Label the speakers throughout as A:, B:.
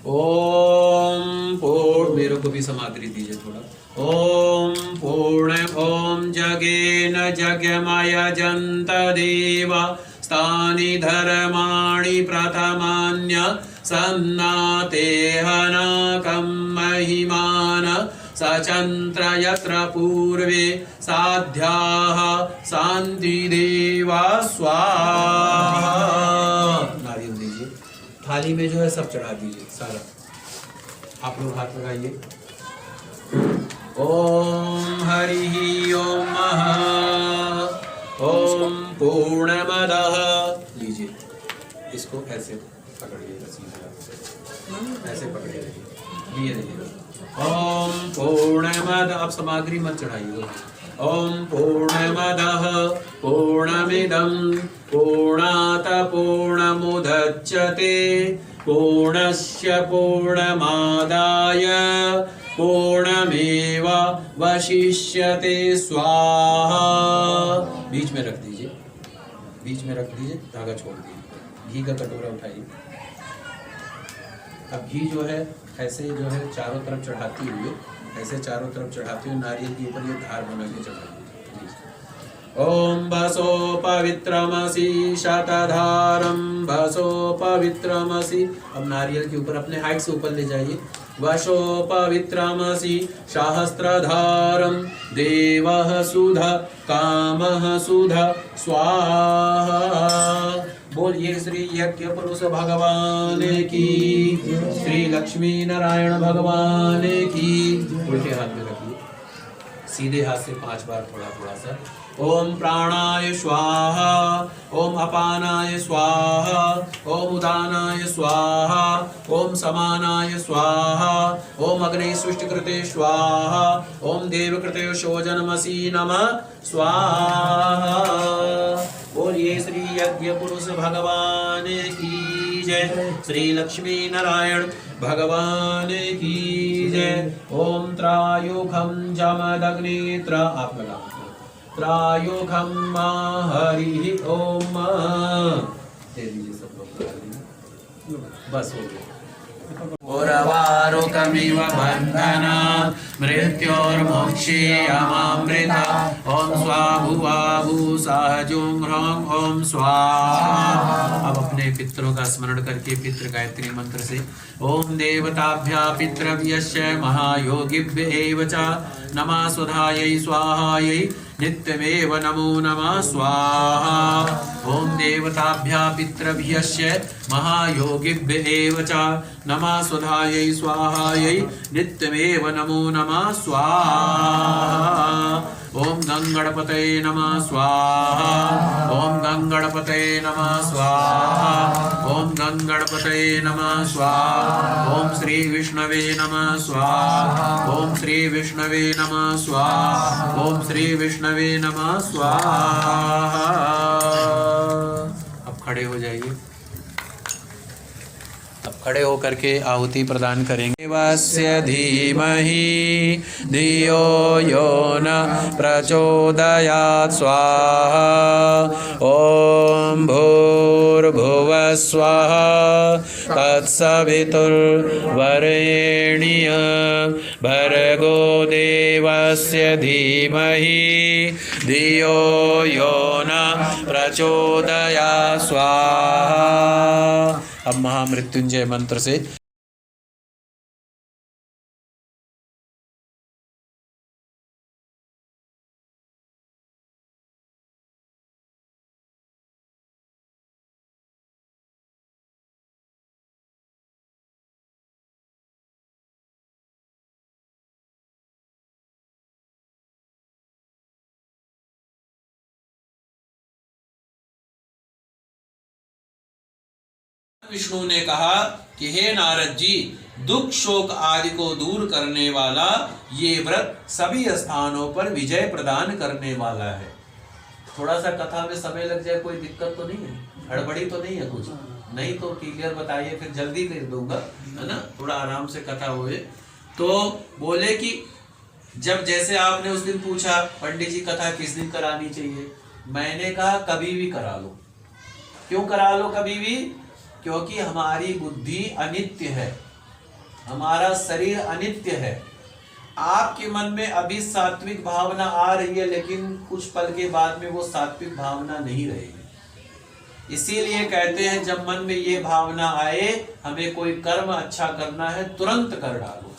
A: ओम पूर्ण, मेरे को भी सामग्री दीजिए थोड़ा। ओम पूर्ण ओम जगेन जगमयजन्त देवा स्थानि धर्माणि प्रथमान्य सन्नातेहनाकं महिमान सचंत्र यत्र पूर्वे साध्याः शांति देवा स्वाहा। नारियल दीजिए, थाली में जो है सब चढ़ा दीजिए सारा। आप लोग हाथ लगाइए। ओम हरि ओम ओम पूर्णमदः। लीजिए इसको ऐसे पकड़िएगा, सीधा ऐसे पकड़िएगा। लिए ओम पूर्णमद, आप सामग्री मत चढ़ाइए। ओम पूर्णमदः पूर्णमिदं पूर्णात् पूर्णमुदच्यते पूर्णस्य पूर्णमादाय पूर्णमेव वशिष्यते स्वाहा। बीच में रख दीजिए, बीच में रख दीजिए, धागा छोड़ दीजिए। घी का कटोरा उठाइए। अब घी जो है ऐसे जो है चारों तरफ चढ़ाती हुए, ऐसे चारों तरफ चढ़ाते हुए नारियल के ऊपर ये धार बना के चढ़ाइए। ओम वसो पवित्रमसि शतधारम वसो पवित्रमसि। अब नारियल के ऊपर अपने हाइट से ऊपर ले जाइए। वशो पवित्रमसि सहस्त्रधारम देवः सुधा कामः सुधा स्वाहा। बोलिए श्री यज्ञ पुरुष भगवान की, श्री लक्ष्मी नारायण भगवान की। उल्टे हाथ में रखिए, सीधे हाथ से 5 बार थोड़ा थोड़ा सा। ओम प्राणाय स्वाहा, ओम अपानाय स्वाहा, ओम उदानाय स्वाहा, ओम समानाय स्वाहा, ओम अग्नि सृष्टि कृते स्वाहा, ओम देव कृते शोजनमसि नमः स्वाहा। बोलिए श्री यज्ञ पुरुष भगवान की जय, श्री लक्ष्मी नारायण भगवान की जय। ओम त्रायुखम जमदग्नित्र, आप लगा त्रायुखम हरि ओम। दे दीजिए सब लोग, बस हो गया। उर्वारुकमिव बन्धनात् मृत्योर्मोक्षे अमामृता। ओम स्वाभुवाभु सहजुं ह्रौं ओम स्वाहा। अब अपने पितरों का स्मरण करके पितृ गायत्री मंत्र से ओम देवताभ्या पितृभ्यश्च महायोगिभ्य एव च नमः स्वधायै स्वाहायै नित्यमेव नमो नमः स्वाहा। ओम देवताभ्या पितृभ्यश्च महायोगिभ्य एव च नमः स्वधायै स्वाहायै नित्यमेव नमो नमः स्वाहा। ओम गंगणपतये नमः स्वाहा, ओम गंगणपतये नमः स्वाहा, ओम गंगणपतये नमः स्वाहा। ओम श्री विष्णवे नमः स्वाहा, ओम श्री विष्णवे नमः स्वाहा, ओम श्री विष्णवे नमः स्वाहा। अब खड़े हो जाइए। अब खड़े होकर के आहुति प्रदान करेंगे। वस्य धीमहि धियो यो न प्रचोदयात् स्वाहा। ओम भूर्भुवः स्वः तत्सवितुर्वरेण्यं भर्गो देवस्य धीमहि धियो यो न प्रचोदयात् स्वाहा। अब महामृत्युंजय मंत्र से विष्णु ने कहा कि हे नारद जी, दुख शोक आदि को दूर करने वाला ये व्रत सभी स्थानों पर विजय प्रदान करने वाला है। थोड़ा सा कथा में समय लग जाए, कोई दिक्कत तो नहीं है, हड़बड़ी तो नहीं है कुछ? नहीं तो क्लियर बताइए, फिर जल्दी कर दूंगा, है ना, थोड़ा आराम से कथा हुए। तो बोले कि जब जैसे आपने उस दिन पूछा पंडित जी कथा किस दिन करानी चाहिए, मैंने कहा कभी भी करा लो। क्यों करा लो कभी भी? क्योंकि हमारी बुद्धि अनित्य है, हमारा शरीर अनित्य है। आपके मन में अभी सात्विक भावना आ रही है, लेकिन कुछ पल के बाद में वो सात्विक भावना नहीं रहेगी। इसीलिए कहते हैं जब मन में ये भावना आए हमें कोई कर्म अच्छा करना है, तुरंत कर डालो।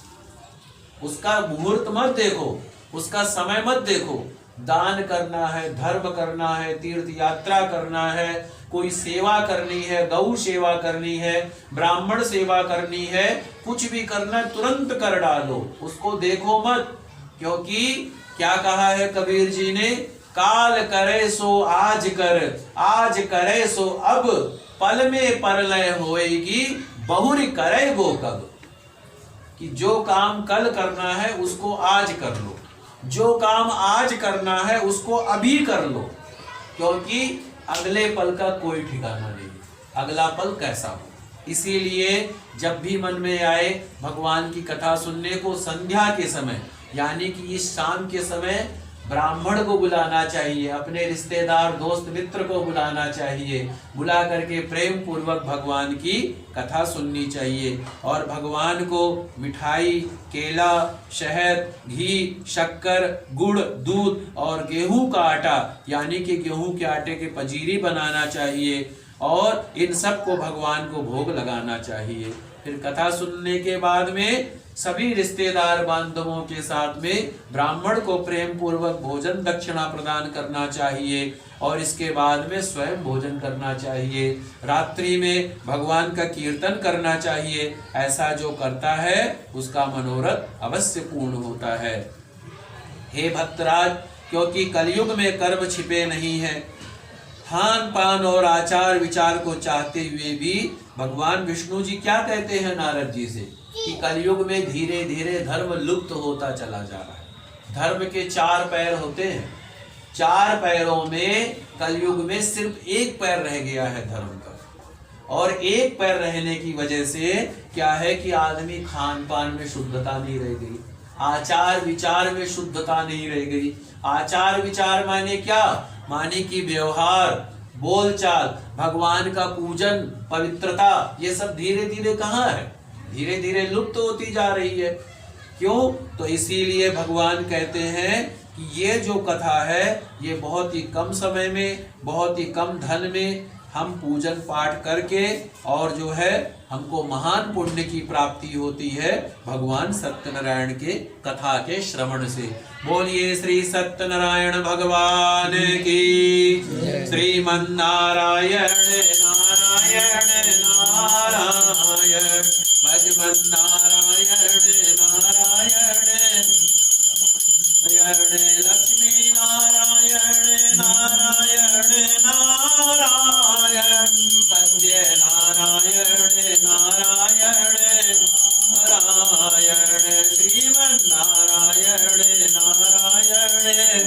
A: उसका मुहूर्त मत देखो, उसका समय मत देखो। दान करना है, धर्म करना है, तीर्थ यात्रा करना है, कोई सेवा करनी है, गौ सेवा करनी है, ब्राह्मण सेवा करनी है, कुछ भी करना है तुरंत कर डालो, उसको देखो मत। क्योंकि क्या कहा है कबीर जी ने, काल करे सो आज कर, आज करे सो अब, पल में परलय होएगी, बहुरी करे वो कब। कि जो काम कल करना है उसको आज कर लो, जो काम आज करना है उसको अभी कर लो, क्योंकि अगले पल का कोई ठिकाना नहीं, अगला पल कैसा हो। इसीलिए जब भी मन में आए भगवान की कथा सुनने को, संध्या के समय यानी कि इस शाम के समय ब्राह्मण को बुलाना चाहिए, अपने रिश्तेदार दोस्त मित्र को बुलाना चाहिए, बुला करके प्रेम पूर्वक भगवान की कथा सुननी चाहिए। और भगवान को मिठाई, केला, शहद, घी, शक्कर, गुड़, दूध और गेहूं का आटा यानी कि गेहूं के आटे के पंजीरी बनाना चाहिए और इन सब को भगवान को भोग लगाना चाहिए। फिर कथा सुनने के बाद में सभी रिश्तेदार बांधवों के साथ में ब्राह्मण को प्रेम पूर्वक भोजन दक्षिणा प्रदान करना चाहिए और इसके बाद में स्वयं भोजन करना चाहिए। रात्रि में भगवान का कीर्तन करना चाहिए। ऐसा जो करता है उसका मनोरथ अवश्य पूर्ण होता है। हे भक्तराज, क्योंकि कलयुग में कर्म छिपे नहीं है, खान पान और आचार विचार को चाहते हुए भी भगवान विष्णु जी क्या कहते हैं नारद जी से कि कलयुग में धीरे धीरे धर्म लुप्त होता चला जा रहा है। धर्म के 4 पैर होते हैं, 4 पैरों में कलयुग में सिर्फ 1 पैर रह गया है धर्म का। और 1 पैर रहने की वजह से क्या है कि आदमी खान पान में शुद्धता नहीं रह गई, आचार विचार में शुद्धता नहीं रह गई। आचार विचार माने क्या, माने कि व्यवहार, बोलचाल, भगवान का पूजन, पवित्रता, ये सब धीरे धीरे कहाँ है, धीरे धीरे लुप्त होती जा रही है। क्यों? तो इसीलिए भगवान कहते हैं कि ये जो कथा है ये बहुत ही कम समय में, बहुत ही कम धन में हम पूजन पाठ करके और जो है हमको महान पुण्य की प्राप्ति होती है भगवान सत्यनारायण के कथा के श्रवण से। बोलिए श्री सत्यनारायण भगवान की। श्रीमन्नारायण नारायण नारायण, भजमन नारायण नारायण नारायण, लक्ष्मी नारायण नारायण नारायण, सत्य नारायण नारायण नारायण, श्रीमन नारायण नारायण।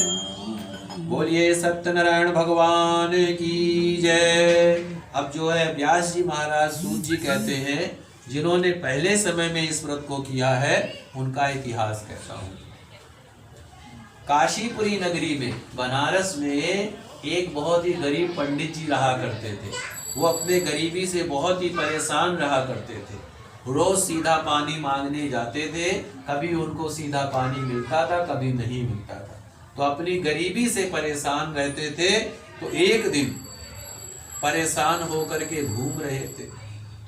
A: बोलिए सत्यनारायण भगवान की जय। अब जो है व्यास जी महाराज सूत जी कहते हैं जिन्होंने पहले समय में इस व्रत को किया है उनका इतिहास कहता हूँ। काशीपुरी नगरी में, बनारस में एक बहुत ही गरीब पंडित जी रहा करते थे। वो अपने गरीबी से बहुत ही परेशान रहा करते थे। रोज सीधा पानी मांगने जाते थे, कभी उनको सीधा पानी मिलता था, कभी नहीं मिलता था। तो अपनी गरीबी से परेशान रहते थे। तो एक दिन परेशान होकर के घूम रहे थे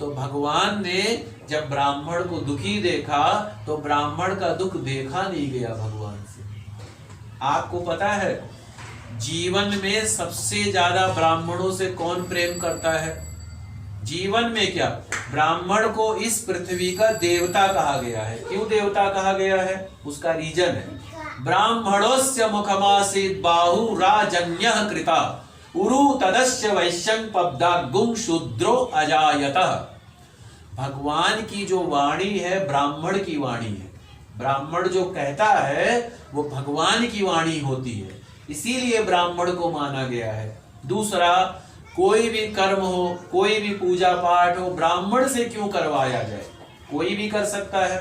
A: तो भगवान ने जब ब्राह्मण को दुखी देखा तो ब्राह्मण का दुख देखा नहीं गया भगवान से। आपको पता है जीवन में सबसे ज्यादा ब्राह्मणों से कौन प्रेम करता है? जीवन में क्या, ब्राह्मण को इस पृथ्वी का देवता कहा गया है। क्यों देवता कहा गया है? उसका रीजन है, ब्राह्मणोस्य मुखमासीत् बाहु राजन्यः कृता उरु तदस्य वैश्यं पब्दागुं शूद्रो अजायतः। भगवान की जो वाणी है ब्राह्मण की वाणी है। ब्राह्मण जो कहता है वो भगवान की वाणी होती है, इसीलिए ब्राह्मण को माना गया है। दूसरा, कोई भी कर्म हो, कोई भी पूजा पाठ हो, ब्राह्मण से क्यों करवाया जाए? कोई भी कर सकता है।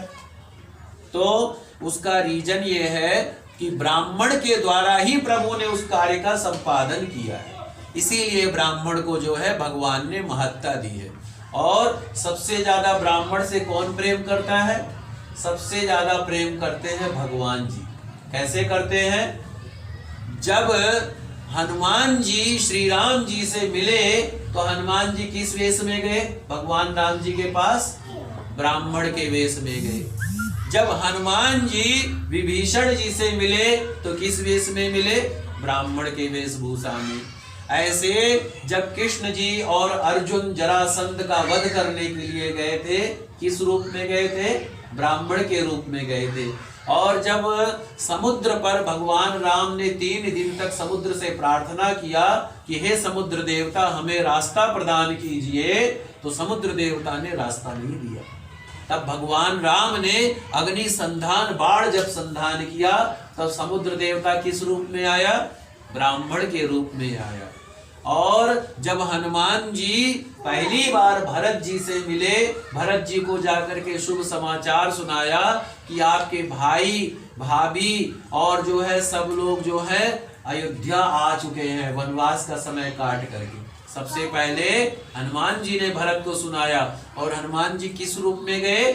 A: तो उसका रीजन ये है कि ब्राह्मण के द्वारा ही प्रभु ने उस कार्य का संपादन किया है, इसीलिए ब्राह्मण को जो है भगवान ने महत्ता दी है। और सबसे ज्यादा ब्राह्मण से कौन प्रेम करता है? सबसे ज्यादा प्रेम करते हैं भगवान जी। कैसे करते हैं? जब हनुमान जी श्री राम जी से मिले तो हनुमान जी किस वेश में गए? भगवान राम जी के पास ब्राह्मण के वेश में गए। जब हनुमान जी विभीषण जी से मिले तो किस वेश में मिले? ब्राह्मण के वेशभूषा में। ऐसे जब कृष्ण जी और अर्जुन जरासंध का वध करने के लिए गए थे, किस रूप में गए थे? ब्राह्मण के रूप में गए थे। और जब समुद्र पर भगवान राम ने 3 दिन तक समुद्र से प्रार्थना किया कि हे समुद्र देवता हमें रास्ता प्रदान कीजिए, तो समुद्र देवता ने रास्ता नहीं दिया। तब भगवान राम ने अग्नि संधान बाण जब संधान किया तब समुद्र देवता किस रूप में आया? ब्राह्मण के रूप में आया। और जब हनुमान जी पहली बार भरत जी से मिले, भरत जी को जाकर के शुभ समाचार सुनाया कि आपके भाई भाभी और जो है सब लोग जो है अयोध्या आ चुके हैं वनवास का समय काट करके। सबसे पहले हनुमान जी ने भरत को सुनाया और हनुमान जी किस रूप में गए?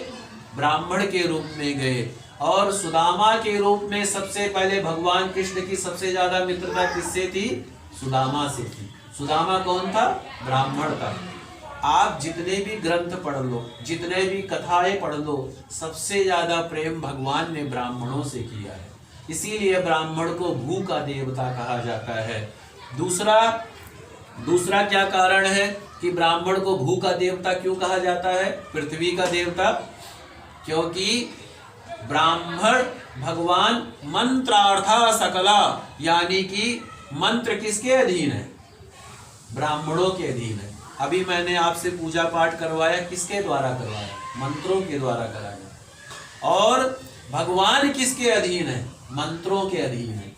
A: ब्राह्मण के रूप में गए। और सुदामा के रूप में सबसे पहले भगवान कृष्ण की सबसे ज्यादा मित्रता किससे थी? सुदामा से थी। सुदामा कौन था? ब्राह्मण था। आप जितने भी ग्रंथ पढ़ लो, जितने भी कथाएं पढ़ लो, सबसे ज्यादा प्रेम भगवान ने ब्राह्मणों से किया है। इसीलिए ब्राह्मण को भू का देवता कहा जाता है। दूसरा क्या कारण है कि ब्राह्मण को भू का देवता क्यों कहा जाता है? पृथ्वी का देवता। क्योंकि ब्राह्मण भगवान मंत्रार्था सकला, यानी कि मंत्र किसके अधीन है? ब्राह्मणों के अधीन है। अभी मैंने आपसे पूजा पाठ करवाया, किसके द्वारा करवाया? मंत्रों के द्वारा कराया। और भगवान किसके अधीन है? मंत्रों के अधीन है।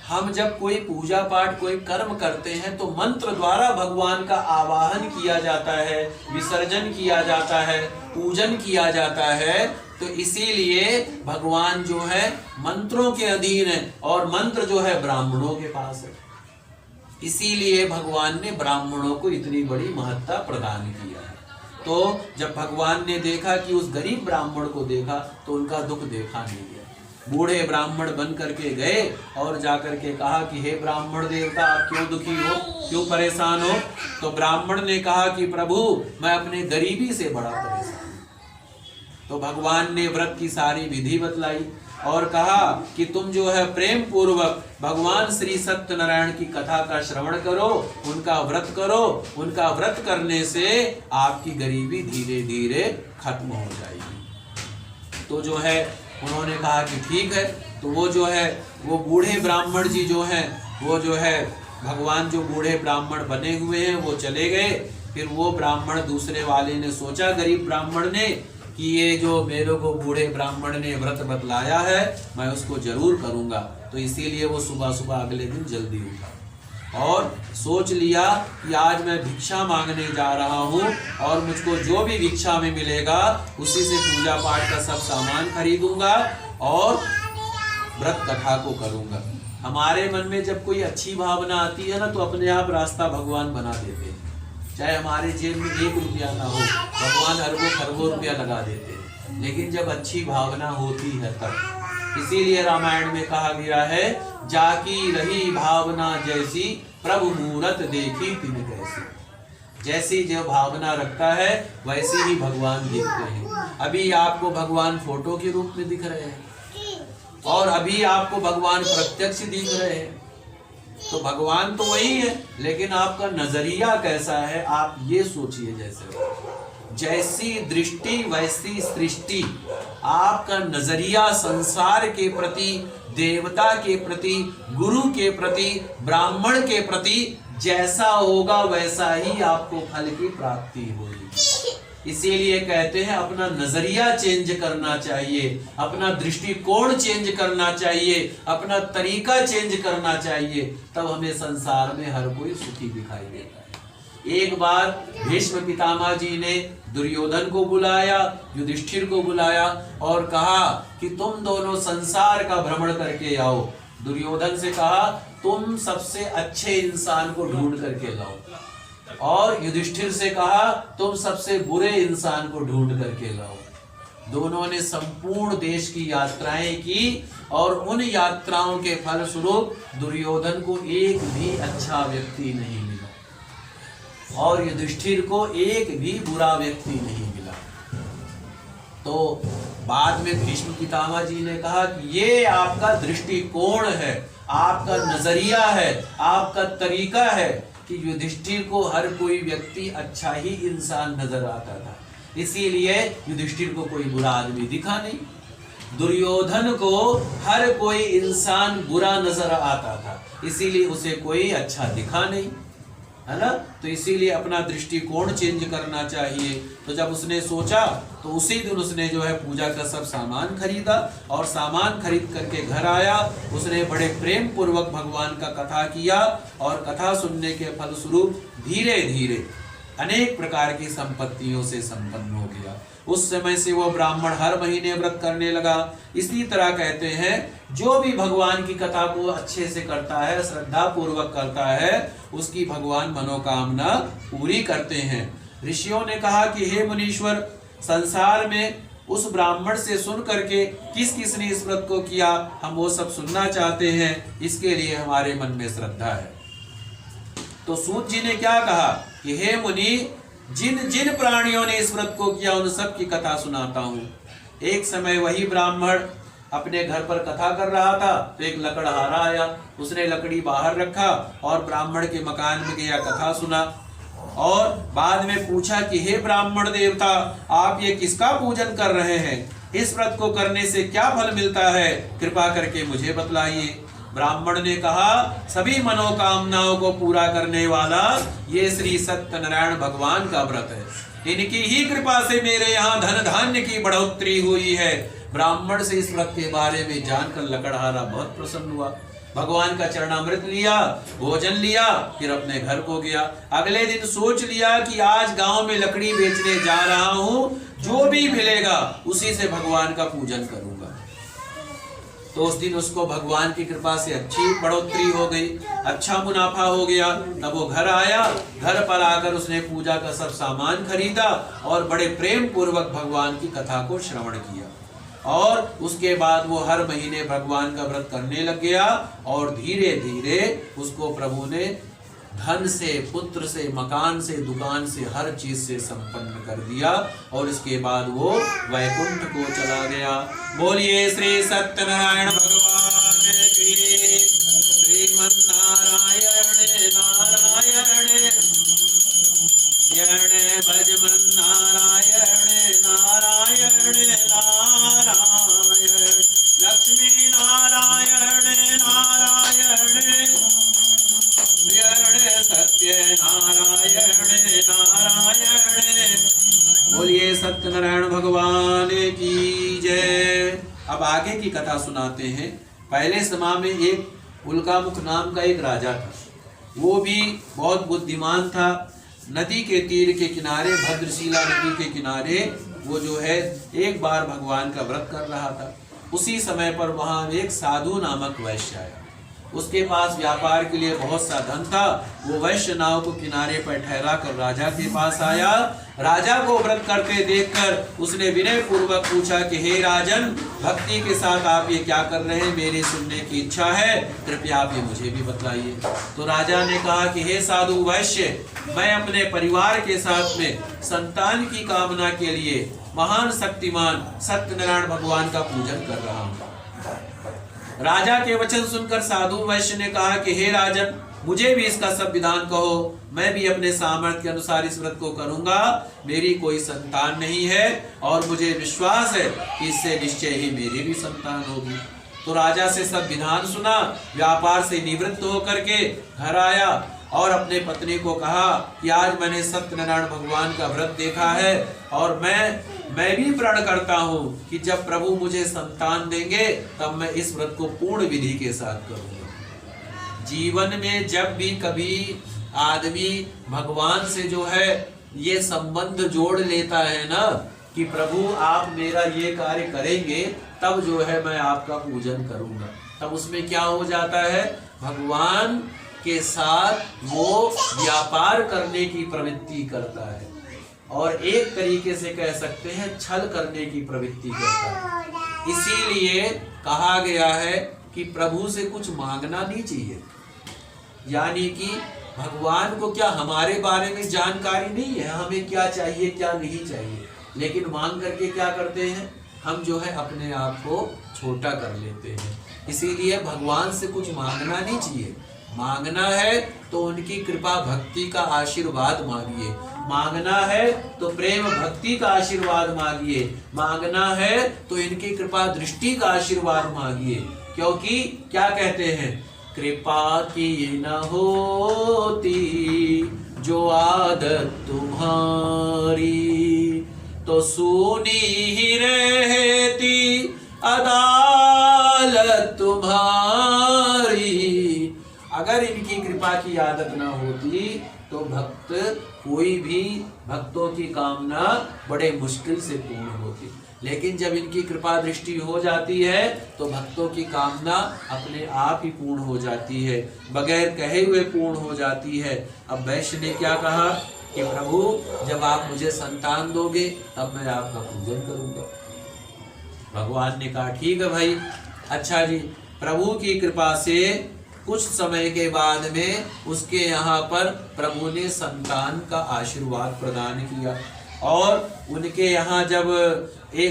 A: हम जब कोई पूजा पाठ कोई कर्म करते हैं तो मंत्र द्वारा भगवान का आवाहन किया जाता है, विसर्जन किया जाता है, पूजन किया जाता है। तो इसीलिए भगवान जो है मंत्रों के अधीन है और मंत्र जो है ब्राह्मणों के पास है। इसीलिए भगवान ने ब्राह्मणों को इतनी बड़ी महत्ता प्रदान किया है। तो जब भगवान ने देखा कि उस गरीब ब्राह्मण को देखा तो उनका दुख देखा नहीं गया। बूढ़े ब्राह्मण बन करके गए और जाकर के कहा कि हे ब्राह्मण देवता आप क्यों दुखी हो, क्यों परेशान हो? तो ब्राह्मण ने कहा कि प्रभु मैं अपने गरीबी से बड़ा परेशान हूं। तो भगवान ने व्रत की सारी विधि बतलाई और कहा कि तुम जो है प्रेम पूर्वक भगवान श्री सत्यनारायण की कथा का श्रवण करो, उनका व्रत करो। उनका व्रत करने से आपकी गरीबी धीरे धीरे खत्म हो जाएगी। तो जो है उन्होंने कहा कि ठीक है। तो वो जो है वो बूढ़े ब्राह्मण जी जो हैं वो जो है भगवान जो बूढ़े ब्राह्मण बने हुए हैं वो चले गए। फिर वो ब्राह्मण दूसरे वाले ने सोचा, गरीब ब्राह्मण ने, कि ये जो मेरे को बूढ़े ब्राह्मण ने व्रत बतलाया है मैं उसको जरूर करूंगा। तो इसीलिए वो सुबह सुबह अगले दिन जल्दी उठा और सोच लिया कि आज मैं भिक्षा मांगने जा रहा हूँ और मुझको जो भी भिक्षा में मिलेगा उसी से पूजा पाठ का सब सामान खरीदूंगा और व्रत कथा को करूंगा। हमारे मन में जब कोई अच्छी भावना आती है ना तो अपने आप रास्ता भगवान बना देते हैं। चाहे हमारे जेब में 1 रुपया ना हो, भगवान अरबों खरबों रुपया लगा देते हैं। लेकिन जब अच्छी भावना होती है तब। इसीलिए रामायण में कहा गया है, जाकी रही भावना जैसी प्रभु मूरत देखी तिन कैसी। जैसी जो भावना रखता है वैसे ही भगवान दिखते हैं। अभी आपको भगवान फोटो के रूप में दिख रहे हैं और अभी आपको भगवान प्रत्यक्ष दिख रहे हैं। तो भगवान तो वही है, लेकिन आपका नजरिया कैसा है आप ये सोचिए। जैसी दृष्टि वैसी सृष्टि। आपका नजरिया संसार के प्रति, देवता के प्रति, गुरु के प्रति, ब्राह्मण के प्रति जैसा होगा वैसा ही आपको फल की प्राप्ति होगी। इसीलिए कहते हैं अपना नजरिया चेंज करना चाहिए, अपना दृष्टिकोण चेंज करना चाहिए, अपना तरीका चेंज करना चाहिए, तब हमें संसार में हर कोई सुखी दिखाई देता है। एक बार भीष्म पितामह जी ने दुर्योधन को बुलाया, युधिष्ठिर को बुलाया और कहा कि तुम दोनों संसार का भ्रमण करके आओ। दुर्योधन से कहा तुम सबसे अच्छे इंसान को ढूंढ करके लाओ। और युधिष्ठिर से कहा तुम सबसे बुरे इंसान को ढूंढ करके लाओ। दोनों ने संपूर्ण देश की यात्राएं की और उन यात्राओं के फलस्वरूप दुर्योधन को एक भी अच्छा व्यक्ति नहीं मिला और युधिष्ठिर को एक भी बुरा व्यक्ति नहीं मिला। तो बाद में भीष्म पितामह जी ने कहा कि ये आपका दृष्टिकोण है, आपका नजरिया है, आपका तरीका है कि युधिष्ठिर को हर कोई व्यक्ति अच्छा ही इंसान नजर आता था, इसीलिए युधिष्ठिर को कोई बुरा आदमी दिखा नहीं। दुर्योधन को हर कोई इंसान बुरा नजर आता था, इसीलिए उसे कोई अच्छा दिखा नहीं, है ना। तो इसीलिए अपना दृष्टिकोण चेंज करना चाहिए। तो जब उसने सोचा तो उसी दिन उसने जो है पूजा का सब सामान खरीदा और सामान खरीद करके घर आया। उसने बड़े प्रेम पूर्वक भगवान का कथा किया और कथा सुनने के फलस्वरूप धीरे धीरे अनेक प्रकार की संपत्तियों से संपन्न हो गया। उस समय से वो ब्राह्मण हर महीने व्रत करने लगा। इसी तरह कहते हैं जो भी भगवान की कथा को अच्छे से करता है, श्रद्धा पूर्वक करता है, उसकी भगवान मनोकामना पूरी करते हैं। ऋषियों ने कहा कि हे मुनीश्वर, संसार में उस ब्राह्मण से सुन करके किस किस ने इस व्रत को किया, हम वो सब सुनना चाहते हैं, इसके लिए हमारे मन में श्रद्धा है। तो सूत जी ने क्या कहा कि हे मुनि, जिन जिन प्राणियों ने इस व्रत को किया उन सब की कथा सुनाता हूँ। एक समय वही ब्राह्मण अपने घर पर कथा कर रहा था तो एक लकड़हारा आया, उसने लकड़ी बाहर रखा और ब्राह्मण के मकान में गया, कथा सुना और बाद में पूछा कि हे ब्राह्मण देवता, आप ये किसका पूजन कर रहे हैं? इस व्रत को करने से क्या फल मिलता है, कृपा करके मुझे बतलाइए। ब्राह्मण ने कहा सभी मनोकामनाओं को पूरा करने वाला ये श्री सत्यनारायण भगवान का व्रत है, इनकी ही कृपा से मेरे यहाँ धन धान्य की बढ़ोतरी हुई है। ब्राह्मण से इस व्रत के बारे में जानकर लकड़हारा बहुत प्रसन्न हुआ, भगवान का चरणामृत लिया, भोजन लिया, फिर अपने घर को गया। अगले दिन सोच लिया कि आज गांव में लकड़ी बेचने जा रहा हूं, जो भी मिलेगा उसी से भगवान का पूजन करूंगा। तो उस दिन उसको भगवान की कृपा से अच्छी बढ़ोतरी हो गई, अच्छा मुनाफा हो गया। तब वो घर आया, घर पर आकर उसने पूजा का सब सामान खरीदा और बड़े प्रेम पूर्वक भगवान की कथा को श्रवण किया और उसके बाद वो हर महीने भगवान का व्रत करने लग गया और धीरे धीरे उसको प्रभु ने धन से, पुत्र से, मकान से, दुकान से, हर चीज से संपन्न कर दिया और इसके बाद वो वैकुंठ को चला गया। बोलिए श्री सत्यनारायण भगवान की। श्रीमन नारायण नारायण भजमन नारायण नारायण नारायण लक्ष्मी नारायण नारायण सत्य नारायण नारायण। बोलिए सत्यनारायण भगवान की जय। अब आगे की कथा सुनाते हैं। पहले समय में एक उल्कामुख नाम का एक राजा था, वो भी बहुत बुद्धिमान था। नदी के तीर के किनारे, भद्रशिला नदी के किनारे वो जो है एक बार भगवान का व्रत कर रहा था। उसी समय पर वहां एक साधु नामक वैश्य आया, उसके पास व्यापार के लिए बहुत सा धन था। वो वैश्य नाव को किनारे पर ठहरा कर राजा के पास आया। राजा को व्रत करते देखकर उसने विनय पूर्वक पूछा कि हे राजन, भक्ति के साथ आप ये क्या कर रहे हैं, मेरी सुनने की इच्छा है, कृपया आप ये मुझे भी बतलाइए। तो राजा ने कहा कि हे साधु वैश्य, मैं अपने परिवार के साथ में संतान की कामना के लिए महान शक्तिमान सत्यनारायण भगवान का पूजन कर रहा हूँ। राजा के वचन सुनकर साधु वैश्य ने कहा कि हे राजन, मुझे भी इसका सब विधान कहो, मैं भी अपने सामर्थ्य के अनुसार इस व्रत को करूंगा। मेरी कोई संतान नहीं है और मुझे विश्वास है कि इससे निश्चय ही मेरी भी संतान होगी। तो राजा से सब विधान सुना, व्यापार से निवृत्त होकर के घर आया और अपने पत्नी को कहा कि आज मैंने सत्यनारायण भगवान का व्रत देखा है और मैं भी प्रण करता हूँ कि जब प्रभु मुझे संतान देंगे तब मैं इस व्रत को पूर्ण विधि के साथ करूँगा। जीवन में जब भी कभी आदमी भगवान से जो है ये संबंध जोड़ लेता है ना कि प्रभु आप मेरा ये कार्य करेंगे, तब जो है मैं आपका पूजन करूँगा, तब उसमें क्या हो जाता है, भगवान के साथ वो व्यापार करने की प्रवृत्ति करता है, और एक तरीके से कह सकते हैं छल करने की प्रवृत्ति करता है। इसीलिए कहा गया है कि प्रभु से कुछ मांगना नहीं चाहिए। यानी कि भगवान को क्या हमारे बारे में जानकारी नहीं है, हमें क्या चाहिए क्या नहीं चाहिए, लेकिन मांग करके क्या करते हैं, हम जो है अपने आप को छोटा कर लेते हैं। इसीलिए भगवान से कुछ मांगना नहीं चाहिए। मांगना है तो उनकी कृपा भक्ति का आशीर्वाद मांगिए, मांगना है तो प्रेम भक्ति का आशीर्वाद मांगिए, मांगना है तो इनकी कृपा दृष्टि का आशीर्वाद मांगिए। क्योंकि क्या कहते हैं, कृपा की न होती जो आदत तुम्हारी, तो सुनी ही रहती अदालत तुम्हारी। अगर इनकी कृपा की आदत ना होती तो भक्त कोई भी भक्तों की कामना बड़े मुश्किल से पूर्ण होती, लेकिन जब इनकी कृपा दृष्टि हो जाती है तो भक्तों की कामना अपने आप ही पूर्ण हो जाती है, बगैर कहे हुए पूर्ण हो जाती है। अब वैश्य ने क्या कहा कि प्रभु जब आप मुझे संतान दोगे तब मैं आपका पूजन करूंगा। भगवान ने कहा ठीक है भाई, अच्छा जी। प्रभु की कृपा से कुछ समय के बाद में उसके यहाँ पर प्रभु ने संतान का आशीर्वाद प्रदान किया, और उनके यहाँ जब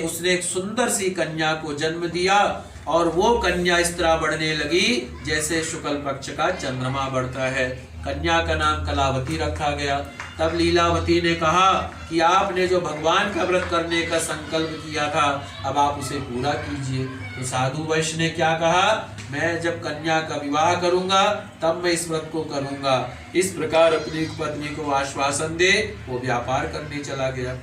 A: उसने एक सुंदर सी कन्या को जन्म दिया, और वो कन्या इस तरह बढ़ने लगी जैसे शुक्ल पक्ष का चंद्रमा बढ़ता है। कन्या का नाम कलावती रखा गया। तब लीलावती ने कहा कि आपने जो भगवान का व्रत करने का संकल्प किया था, अब आप उसे पूरा कीजिए। तो साधु वैश्य ने क्या कहा, मैं जब कन्या का विवाह करूंगा तब मैं इस व्रत को करूंगा। इस प्रकार अपनी पत्नी को आश्वासन दे वो व्यापार करने चला गया।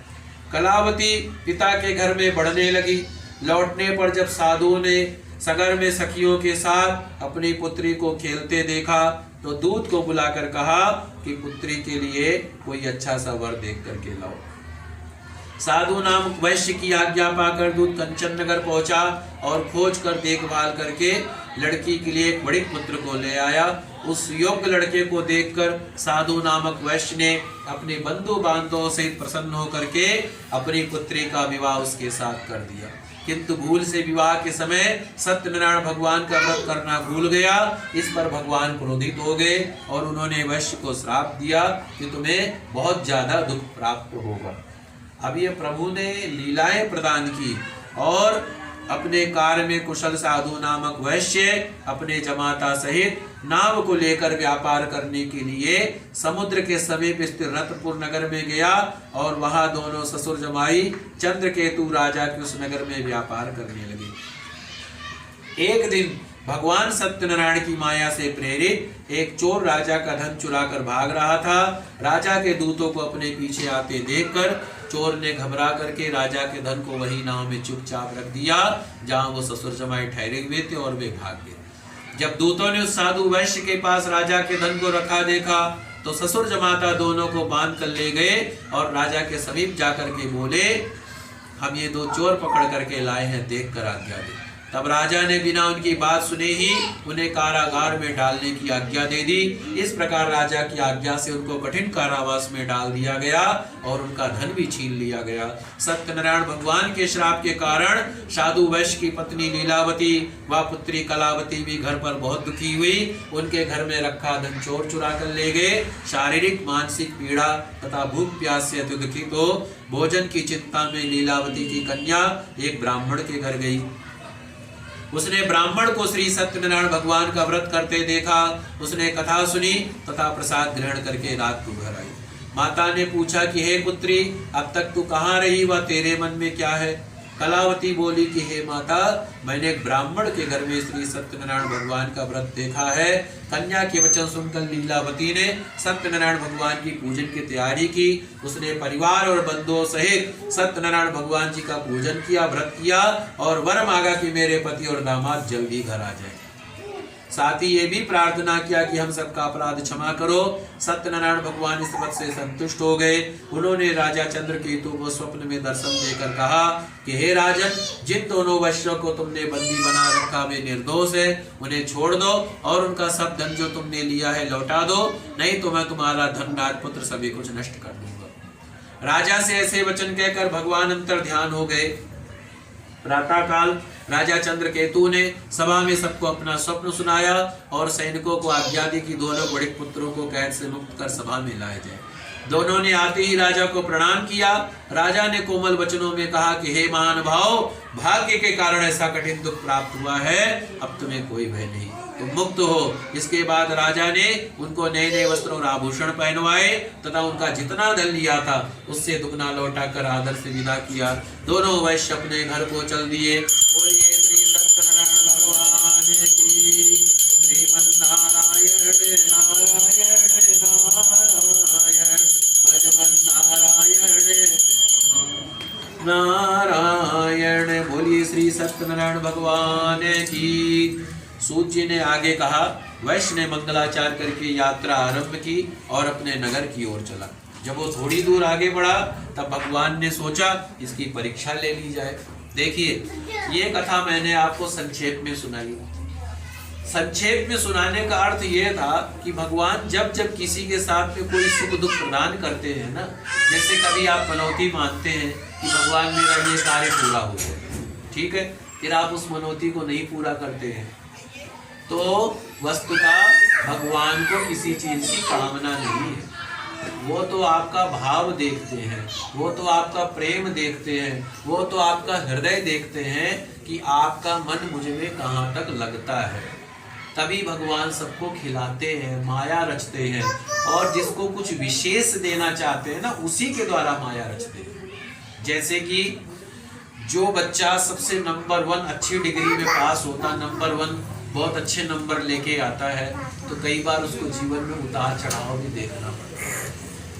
A: कलावती पिता के घर में बढ़ने लगी। लौटने पर जब साधु ने सगर में सखियों के साथ अपनी पुत्री को खेलते देखा तो दूत को बुलाकर कहा कि पुत्री के लिए कोई अच्छा सा वर देख करके लाओ। साधु नामक वैश्य की आज्ञा पाकर दूत कंचन नगर पहुंचा और खोज कर देखभाल करके लड़की के लिए एक बड़े पुत्र को ले आया। उस योग्य लड़के को देखकर साधु नामक वैश्य ने अपने बंधु बांधवों से प्रसन्न होकर के अपनी पुत्री का विवाह उसके साथ कर दिया। किंतु भूल से विवाह के समय सत्यनारायण भगवान का व्रत करना भूल गया। इस पर भगवान क्रोधित हो गए और उन्होंने वैश्य को श्राप दिया कि तुम्हें बहुत ज्यादा दुख प्राप्त होगा। अब ये प्रभु ने लीलाएं प्रदान की और अपने कार्य में कुशल साधु नामक वैश्य अपने जमाता सहित नाव को लेकर व्यापार करने के लिए समुद्र के समीप स्थित रत्नपुर नगर में गया और वहां दोनों ससुर जमाई चंद्रकेतु राजा के उस नगर में व्यापार करने लगे। एक दिन भगवान सत्यनारायण की माया से प्रेरित एक चोर राजा का धन चुराकर भाग रहा था। राजा के दूतों को अपने पीछे आते देखकर चोर ने घबरा करके राजा के धन को वही नाव में चुपचाप रख दिया जहां वो ससुर जमाई ठहरे हुए थे और वे भाग गए। जब दूतों ने उस साधु वैश्य के पास राजा के धन को रखा देखा तो ससुर जमाता दोनों को बांध कर ले गए और राजा के समीप जाकर के बोले, हम ये दो चोर पकड़ करके लाए हैं, देख कर आज्ञा दे। तब राजा ने बिना उनकी बात सुने ही उन्हें कारागार में डालने की आज्ञा दे दी। इस प्रकार राजा की आज्ञा से उनको कठिन कारावास में डाल दिया गया और उनका धन भी छीन लिया गया। सत्यनारायण भगवान के श्राप के कारण साधु वैश्य की पत्नी लीलावती व पुत्री कलावती भी घर पर बहुत दुखी हुई। उनके घर में रखा धन चोर चुरा कर ले गए। शारीरिक मानसिक पीड़ा तथा भूख प्यास से दुखित हो भोजन की चिंता में लीलावती की कन्या एक ब्राह्मण के घर गई। उसने ब्राह्मण को श्री सत्यनारायण भगवान का व्रत करते देखा। उसने कथा सुनी तथा प्रसाद ग्रहण करके रात को घर आई। माता ने पूछा कि हे पुत्री, अब तक तू कहाँ रही व तेरे मन में क्या है? कलावती बोली कि हे माता, मैंने एक ब्राह्मण के घर में श्री सत्यनारायण भगवान का व्रत देखा है। कन्या के वचन सुनकर लीलावती ने सत्यनारायण भगवान की पूजन की तैयारी की। उसने परिवार और बंधुओं सहित सत्यनारायण भगवान जी का पूजन किया, व्रत किया और वर मांगा कि मेरे पति और दामाद जल्दी घर आ जाए। साथ ही ये भी प्रार्थना किया कि हम सबका अपराध क्षमा करो। सत्यनारायण भगवान इस बात से संतुष्ट हो गए। उन्होंने राजा चंद्रकेतु को स्वप्न में दर्शन देकर कहा कि हे राजन, जिन दोनों वैश्यों को तुमने बंदी बना रखा वे निर्दोष है, उन्हें छोड़ दो और उनका सब धन जो तुमने लिया है लौटा दो, नहीं तो मैं तुम्हारा धन राजपुत्र सभी कुछ नष्ट कर दूंगा। राजा से ऐसे वचन कहकर भगवान अंतर ध्यान हो गए। प्रातः काल राजा चंद्रकेतु ने सभा में सबको अपना स्वप्न सुनाया और सैनिकों को आज्ञा दी कि दोनों बड़े पुत्रों को कैद से मुक्त कर सभा में लाए जाए। दोनों ने आते ही राजा को प्रणाम किया। राजा ने कोमल वचनों में कहा कि हे महानुभाव, भाग्य के कारण ऐसा कठिन दुख प्राप्त हुआ है, अब तुम्हें कोई भय नहीं, तुम मुक्त हो। इसके बाद राजा ने उनको नए नए वस्त्र और आभूषण पहनवाए तथा उनका जितना धन लिया था उससे दुगना लौटाकर आदर से विदा किया। दोनों वैश्य अपने घर को चल दिए। बोलिए श्री सत्यनारायण भगवान की। श्रीमन्नारायण नारायण नारायण भजमन नारायण नारायण। बोलिए श्री सत्यनारायण भगवान की। सूत जी ने आगे कहा, वैश्य ने मंगलाचार करके यात्रा आरंभ की और अपने नगर की ओर चला। जब वो थोड़ी दूर आगे बढ़ा तब भगवान ने सोचा इसकी परीक्षा ले ली जाए। देखिए, ये कथा मैंने आपको संक्षेप में सुनाई। संक्षेप में सुनाने का अर्थ ये था कि भगवान जब जब किसी के साथ में कोई सुख दुख प्रदान करते हैं ना, जैसे कभी आप मनौती मानते हैं कि भगवान मेरा ये कार्य पूरा हो गया, ठीक है, फिर आप उस मनौती को नहीं पूरा करते हैं, तो वस्तुतः भगवान को किसी चीज की कामना नहीं है। वो तो आपका भाव देखते हैं, वो तो आपका प्रेम देखते हैं, वो तो आपका हृदय देखते हैं कि आपका मन मुझ में कहाँ तक लगता है। तभी भगवान सबको खिलाते हैं, माया रचते हैं, और जिसको कुछ विशेष देना चाहते हैं ना, उसी के द्वारा माया रचते हैं। जैसे कि जो बच्चा सबसे नंबर 1 अच्छी डिग्री में पास होता, नंबर 1 बहुत अच्छे नंबर लेके आता है, तो कई बार उसको जीवन में उतार चढ़ाव भी देखना पड़ता है।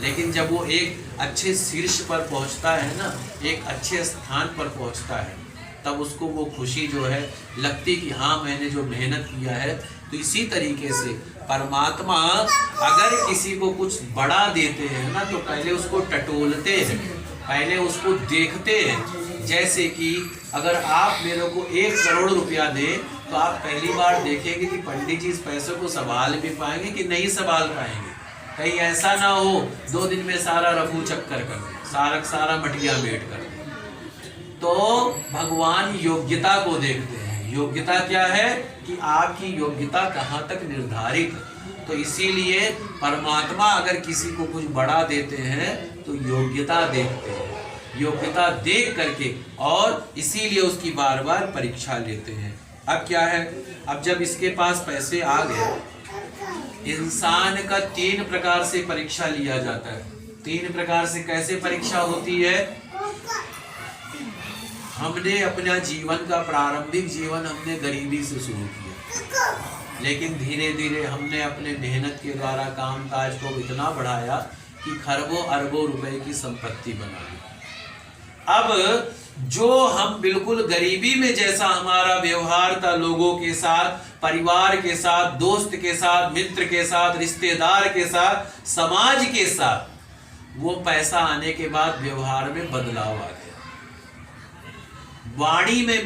A: लेकिन जब वो एक अच्छे शीर्ष पर पहुंचता है ना, एक अच्छे स्थान पर पहुंचता है, तब उसको वो खुशी जो है लगती कि हाँ मैंने जो मेहनत किया है। तो इसी तरीके से परमात्मा अगर किसी को कुछ बड़ा देते हैं ना, तो पहले उसको टटोलते हैं, पहले उसको देखते हैं। जैसे कि अगर आप मेरे को 1 करोड़ रुपया दें, तो आप पहली बार देखेंगे कि पंडित जी इस पैसे को संभाल भी पाएंगे कि नहीं संभाल पाएंगे। कहीं ऐसा ना हो 2 दिन में सारा रफू चक्कर कर दे, सारा मटिया मेट कर दे। तो भगवान योग्यता को देखते हैं। योग्यता क्या है कि आपकी योग्यता कहाँ तक निर्धारित है। तो इसीलिए परमात्मा अगर किसी को कुछ बड़ा देते हैं तो योग्यता देखते हैं, योग्यता देख करके, और इसीलिए उसकी बार बार परीक्षा लेते हैं। अब क्या है, अब जब इसके पास पैसे आ गए, इंसान का 3 प्रकार से परीक्षा लिया जाता है। 3 प्रकार से कैसे परीक्षा होती है? हमने अपना जीवन का प्रारंभिक जीवन हमने गरीबी से शुरू किया, लेकिन धीरे धीरे हमने अपने मेहनत के द्वारा कामकाज को इतना बढ़ाया कि खरबों अरबों रुपए की संपत्ति बना ली। अब जो हम बिल्कुल गरीबी में जैसा हमारा व्यवहार था लोगों के साथ, परिवार के साथ, दोस्त के साथ, मित्र के साथ, रिश्तेदार के साथ, समाज के साथ, वो पैसा आने के बाद व्यवहार में बदलाव आ गया, वाणी में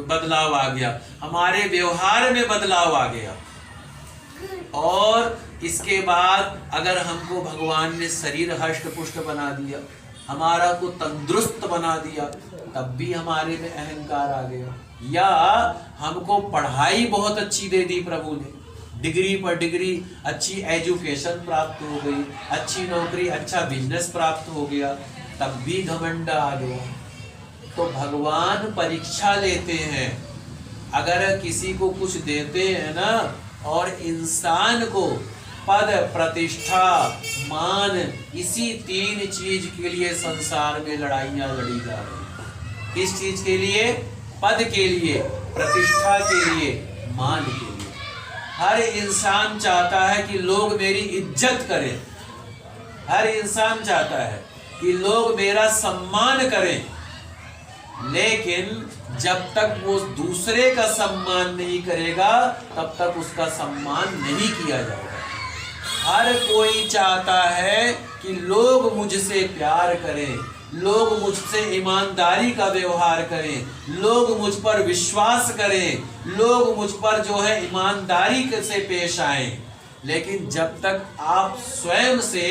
A: बदलाव आ गया, हमारे व्यवहार में बदलाव आ गया। और इसके बाद अगर हमको भगवान ने शरीर हष्ट पुष्ट बना दिया, हमारा को तंदुरुस्त बना दिया, तब भी हमारे में अहंकार आ गया। या हमको पढ़ाई बहुत अच्छी दे दी प्रभु ने, डिग्री पर डिग्री, अच्छी एजुकेशन प्राप्त हो गई, अच्छी नौकरी, अच्छा बिजनेस प्राप्त हो गया, तब भी घमंड आ गया। तो भगवान परीक्षा लेते हैं। अगर किसी को कुछ देते हैं ना, और इंसान को पद, प्रतिष्ठा, मान, इसी 3 चीज के लिए संसार में लड़ाइयां लड़ी जा रही हैं। किस चीज के लिए? पद के लिए, प्रतिष्ठा के लिए, मान के लिए। हर इंसान चाहता है कि लोग मेरी इज्जत करें, हर इंसान चाहता है कि लोग मेरा सम्मान करें, लेकिन जब तक वो दूसरे का सम्मान नहीं करेगा तब तक उसका सम्मान नहीं किया जाएगा। हर कोई चाहता है कि लोग मुझसे प्यार करें, लोग मुझसे ईमानदारी का व्यवहार करें, लोग मुझ पर विश्वास करें, लोग मुझ पर जो है ईमानदारी से पेश आएं। लेकिन जब तक आप स्वयं से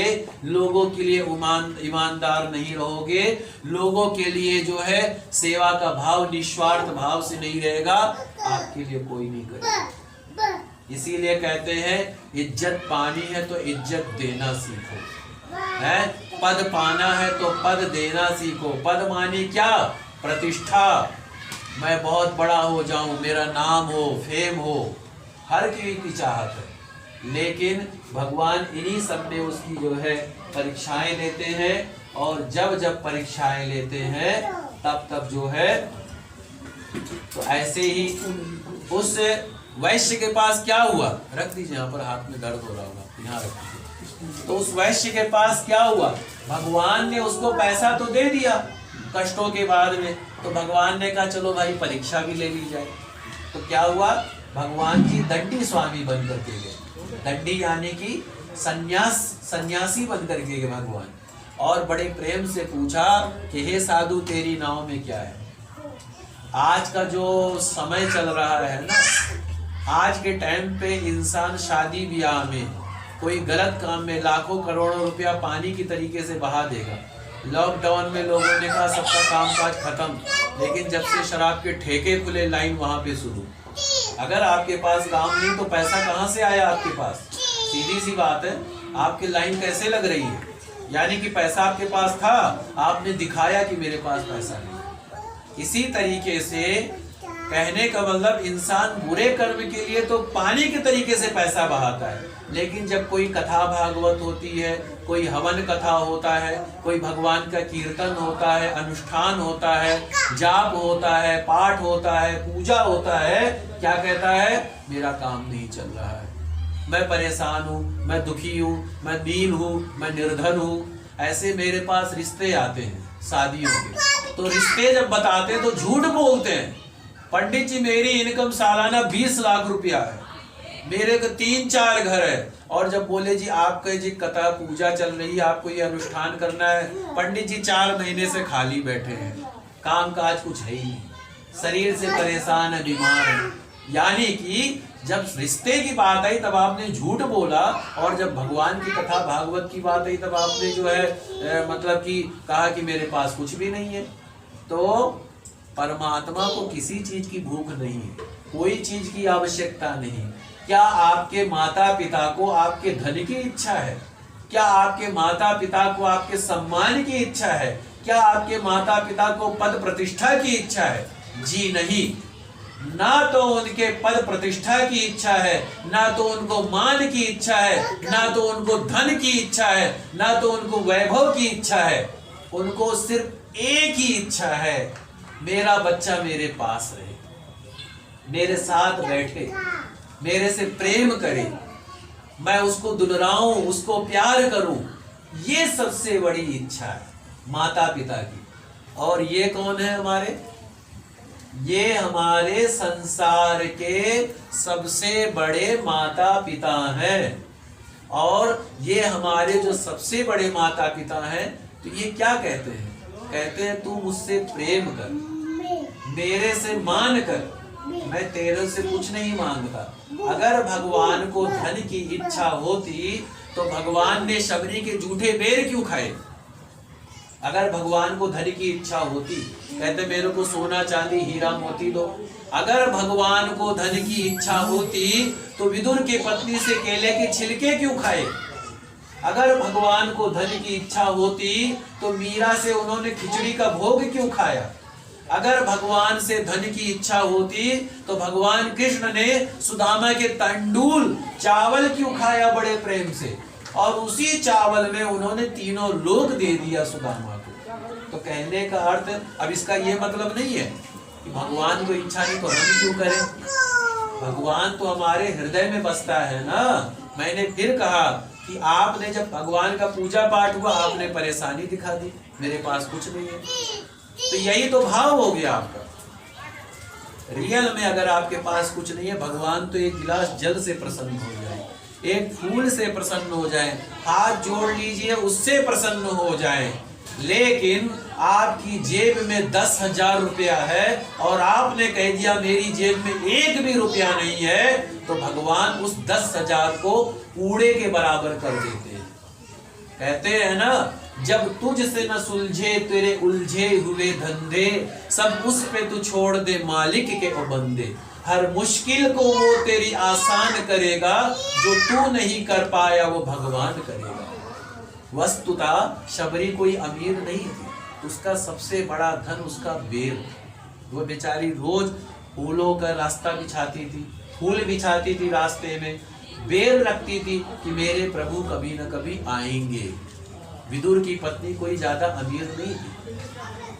A: लोगों के लिए ईमानदार नहीं रहोगे, लोगों के लिए जो है सेवा का भाव निस्वार्थ भाव से नहीं रहेगा, आपके लिए कोई नहीं करेगा। इसीलिए कहते हैं इज्जत पानी है तो इज्जत देना सीखो, है पद पाना है तो पद देना सीखो। पद मानी क्या? प्रतिष्ठा, मैं बहुत बड़ा हो जाऊं, मेरा नाम हो, फेम हो, हर की चाहत है। लेकिन भगवान इन्हीं सब में उसकी जो है परीक्षाएं लेते हैं, और जब जब परीक्षाएं लेते हैं तब तब जो है तो ऐसे ही उस वैश्य के पास क्या हुआ, रख दीजिए यहाँ पर, हाथ में दर्द हो रहा होगा, यहाँ रख दीजिए। तो उस वैश्य के पास क्या हुआ, भगवान ने उसको पैसा तो दे दिया कष्टों के बाद में, तो भगवान ने कहा चलो भाई परीक्षा भी ले ली जाए। तो क्या हुआ, भगवान जी दंडी स्वामी बन करके गए। दंडी यानी कि सन्यासी बन करके गए भगवान, और बड़े प्रेम से पूछा कि हे साधु तेरी नाव में क्या है। आज का जो समय चल रहा है ना, आज के टाइम पे इंसान शादी ब्याह में कोई गलत काम में लाखों करोड़ों रुपया पानी की तरीके से बहा देगा। लॉकडाउन में लोगों ने कहा सबका कामकाज खत्म, लेकिन जब से शराब के ठेके खुले लाइन वहां पे शुरू। अगर आपके पास काम नहीं तो पैसा कहाँ से आया आपके पास? सीधी सी बात है, आपकी लाइन कैसे लग रही है? यानी कि पैसा आपके पास था, आपने दिखाया कि मेरे पास पैसा नहीं। इसी तरीके से कहने का मतलब इंसान बुरे कर्म के लिए तो पानी के तरीके से पैसा बहाता है, लेकिन जब कोई कथा भागवत होती है, कोई हवन कथा होता है, कोई भगवान का कीर्तन होता है, अनुष्ठान होता है, जाप होता है, पाठ होता है, पूजा होता है, क्या कहता है, मेरा काम नहीं चल रहा है, मैं परेशान हूँ, मैं दुखी हूँ, मैं दीन हूँ, मैं निर्धन हूँ। ऐसे मेरे पास रिश्ते आते हैं शादियों के, तो रिश्ते जब बताते हैं तो झूठ बोलते हैं। पंडित जी मेरी इनकम सालाना 20 लाख रुपया है, मेरे को 3-4 घर है, और जब बोले जी आपका जी कथा पूजा चल रही है, आपको ये अनुष्ठान करना है, पंडित जी 4 महीने से खाली बैठे हैं, काम काज कुछ है ही नहीं, शरीर से परेशान है, बीमार है। यानी कि जब रिश्ते की बात आई तब आपने झूठ बोला, और जब भगवान की कथा भागवत की बात आई तब आपने जो है मतलब कि कहा कि मेरे पास कुछ भी नहीं है। तो परमात्मा को किसी चीज की भूख नहीं है, कोई चीज की आवश्यकता नहीं। क्या आपके माता पिता को आपके धन की इच्छा है? क्या आपके माता पिता को आपके सम्मान की इच्छा है? क्या आपके माता पिता को पद प्रतिष्ठा की इच्छा है? जी नहीं, ना तो उनके पद प्रतिष्ठा की इच्छा है, ना तो उनको मान की इच्छा है, ना तो उनको धन की इच्छा है, ना तो उनको वैभव की इच्छा है। उनको सिर्फ एक ही इच्छा है, मेरा बच्चा मेरे पास रहे, मेरे साथ बैठे, मेरे से प्रेम करे, मैं उसको दुलराऊं, उसको प्यार करूं। ये सबसे बड़ी इच्छा है माता पिता की। और ये कौन है हमारे? ये हमारे संसार के सबसे बड़े माता पिता हैं। और ये हमारे जो सबसे बड़े माता पिता हैं, तो ये क्या कहते हैं? कहते हैं तू मुझसे प्रेम कर, मेरे से मान कर, मैं तेरे से कुछ नहीं मांगता। अगर भगवान को धन की इच्छा होती तो भगवान ने शबरी के जूठे बेर क्यों खाए? अगर भगवान को धन की इच्छा होती, कहते मेरे को सोना चांदी हीरा मोती दो। अगर भगवान को धन की इच्छा होती तो विदुर की पत्नी से केले के छिलके क्यों खाए? अगर भगवान को धन की इच्छा होती तो मीरा से उन्होंने खिचड़ी का भोग क्यों खाया? अगर भगवान से धन की इच्छा होती तो भगवान कृष्ण ने सुदामा के तंडूल चावल क्यों खाया बड़े प्रेम से, और उसी चावल में उन्होंने तीनों लोक दे दिया सुदामा को। तो कहने का अर्थ, अब इसका ये मतलब नहीं है कि भगवान को इच्छा नहीं तो हम क्यों करें। भगवान तो हमारे हृदय में बसता है ना। मैंने फिर कहा कि आपने जब भगवान का पूजा पाठ हुआ, आपने परेशानी दिखा दी, मेरे पास कुछ नहीं है। तो यही तो भाव हो गया आपका। रियल में अगर आपके पास कुछ नहीं है, भगवान तो एक गिलास जल से प्रसन्न हो जाए, एक फूल से प्रसन्न हो जाए, हाथ जोड़ लीजिए उससे प्रसन्न हो जाए। लेकिन आपकी जेब में 10,000 रुपया है और आपने कह दिया मेरी जेब में एक भी रुपया नहीं है, तो भगवान उस 10,000 को कूड़े के बराबर कर देते हैं। कहते हैं ना, जब तुझसे न सुलझे तेरे उलझे हुए धंधे, सब उस पे तू छोड़ दे मालिक के ओ बंदे। हर मुश्किल को वो तेरी आसान करेगा, जो तू नहीं कर पाया वो भगवान करेगा। वस्तुतः शबरी कोई अमीर नहीं थी, उसका सबसे बड़ा धन उसका बेल। वो बेचारी रोज फूलों का रास्ता बिछाती थी, फूल बिछाती थी रास्ते में, बेल रखती थी कि मेरे प्रभु कभी न कभी आएंगे। विदुर की पत्नी कोई ज्यादा अमीर नहीं थी।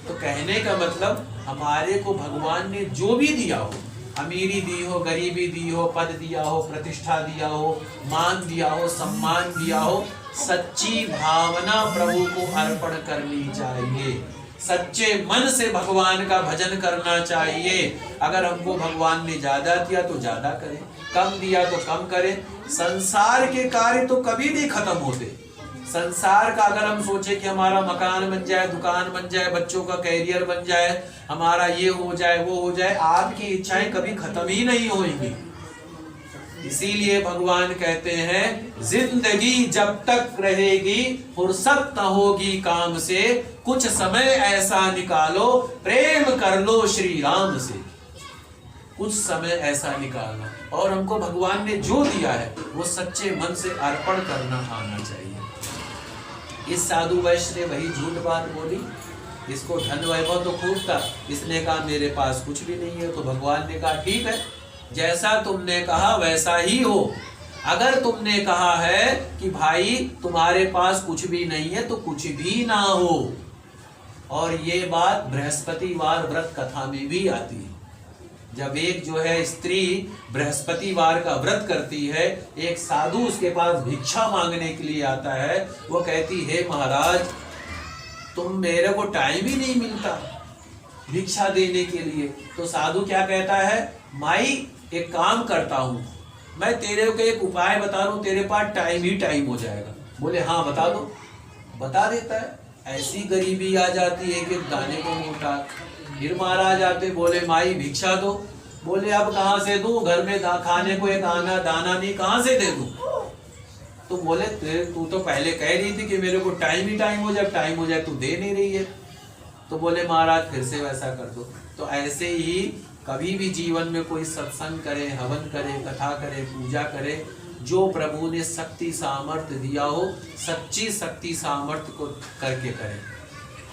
A: तो कहने का मतलब हमारे को भगवान ने जो भी दिया हो, अमीरी दी हो, गरीबी दी हो, पद दिया हो, प्रतिष्ठा दिया हो, मान दिया हो, सम्मान दिया हो, सच्ची भावना प्रभु को अर्पण करनी चाहिए। सच्चे मन से भगवान का भजन करना चाहिए। अगर हमको भगवान ने ज्यादा दिया तो ज्यादा करें, कम दिया तो कम करें। संसार के कार्य तो कभी नहीं खत्म होते। संसार का अगर हम सोचे कि हमारा मकान बन जाए, दुकान बन जाए, बच्चों का कैरियर बन जाए, हमारा ये हो जाए वो हो जाए, आपकी इच्छाएं कभी खत्म ही नहीं होंगी। इसीलिए भगवान कहते हैं जिंदगी जब तक रहेगी फुर्सत न होगी काम से, कुछ समय ऐसा निकालो प्रेम कर लो श्री राम से। कुछ समय ऐसा निकालना, और हमको भगवान ने जो दिया है वो सच्चे मन से अर्पण करना आना चाहिए। इस साधु वैश्य ने वही झूठ बात बोली, इसको धन वैभव तो खूब था, इसने कहा मेरे पास कुछ भी नहीं है। तो भगवान ने कहा ठीक है, जैसा तुमने कहा वैसा ही हो। अगर तुमने कहा है कि भाई तुम्हारे पास कुछ भी नहीं है तो कुछ भी ना हो। और ये बात बृहस्पतिवार व्रत कथा में भी आती है। जब एक जो है स्त्री बृहस्पतिवार का व्रत करती है, एक साधु उसके पास भिक्षा मांगने के लिए आता है, वो कहती है महाराज तुम मेरे को टाइम ही नहीं मिलता भिक्षा देने के लिए। तो साधु क्या कहता है, माई एक काम करता हूं, मैं तेरे को एक उपाय बता रहा हूं, तेरे पास टाइम ही टाइम हो जाएगा। बोले हाँ बता दो। बता देता है। ऐसी गरीबी आ जाती है कि दाने को मोटा। फिर महाराज आते, बोले माई भिक्षा दो। बोले अब कहाँ से दूं, घर में खाने को एक आना दाना नहीं, कहाँ से दे दूं। तो बोले तू तो पहले कह रही थी कि मेरे को टाइम ही टाइम हो जाए, टाइम हो जाए तू दे नहीं रही है। तो बोले महाराज फिर से वैसा कर दो। तो ऐसे ही कभी भी जीवन में कोई सत्संग करे, हवन करे, कथा करे, पूजा करे, जो प्रभु ने शक्ति सामर्थ्य दिया हो, सच्ची शक्ति सामर्थ्य को करके करे।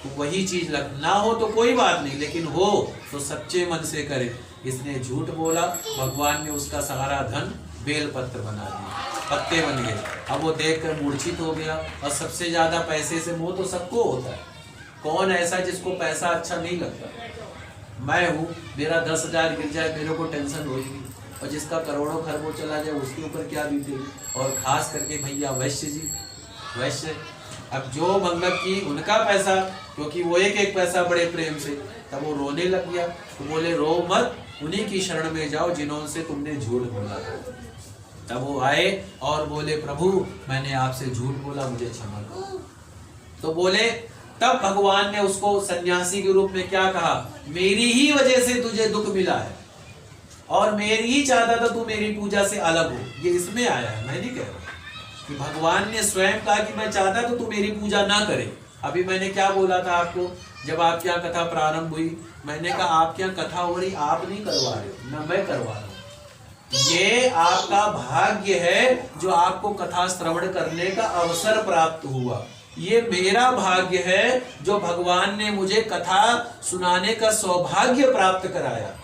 A: तो वही चीज ना हो तो कोई बात नहीं, लेकिन हो तो सच्चे मन से करे। इसने झूठ बोला, भगवान ने उसका सारा धन बेलपत्र बना दिया, पत्ते बन गए। अब वो देखकर मूर्छित हो गया। और सबसे ज्यादा पैसे से मोह तो सबको होता है। कौन ऐसा जिसको पैसा अच्छा नहीं लगता। मैं हूँ, मेरा 10,000 गिर जाए मेरे को टेंशन होगी, और जिसका करोड़ों खरबों चला जाए उसके ऊपर क्या बीतेगी। और खास करके भैया वैश्य जी, वैश्य अब जो मतलब कि उनका पैसा, क्योंकि वो एक एक पैसा बड़े प्रेम से, तब वो रोने लग गया। तो बोले रो मत, उन्हीं की शरण में जाओ जिन्होंने तुमने झूठ बोला। तब वो आए और बोले प्रभु मैंने आपसे झूठ बोला, मुझे क्षमा करो। तो बोले, तब भगवान ने उसको सन्यासी के रूप में क्या कहा, मेरी ही वजह से तुझे दुख मिला है और मेरी ही चाहता था तू मेरी पूजा से अलग हो। ये इसमें आया है, मैं नहीं कह रहा कि भगवान ने स्वयं कहा कि मैं चाहता था तू मेरी पूजा ना करे। अभी मैंने क्या बोला था आपको, जब आपके यहाँ कथा प्रारंभ हुई, मैंने कहा आपके यहाँ कथा हो रही, आप नहीं करवा रहे हो, ना मैं करवा रहा हूँ। ये आपका भाग्य है जो आपको कथा श्रवण करने का अवसर प्राप्त हुआ। ये मेरा भाग्य है जो भगवान ने मुझे कथा सुनाने का सौभाग्य प्राप्त कराया।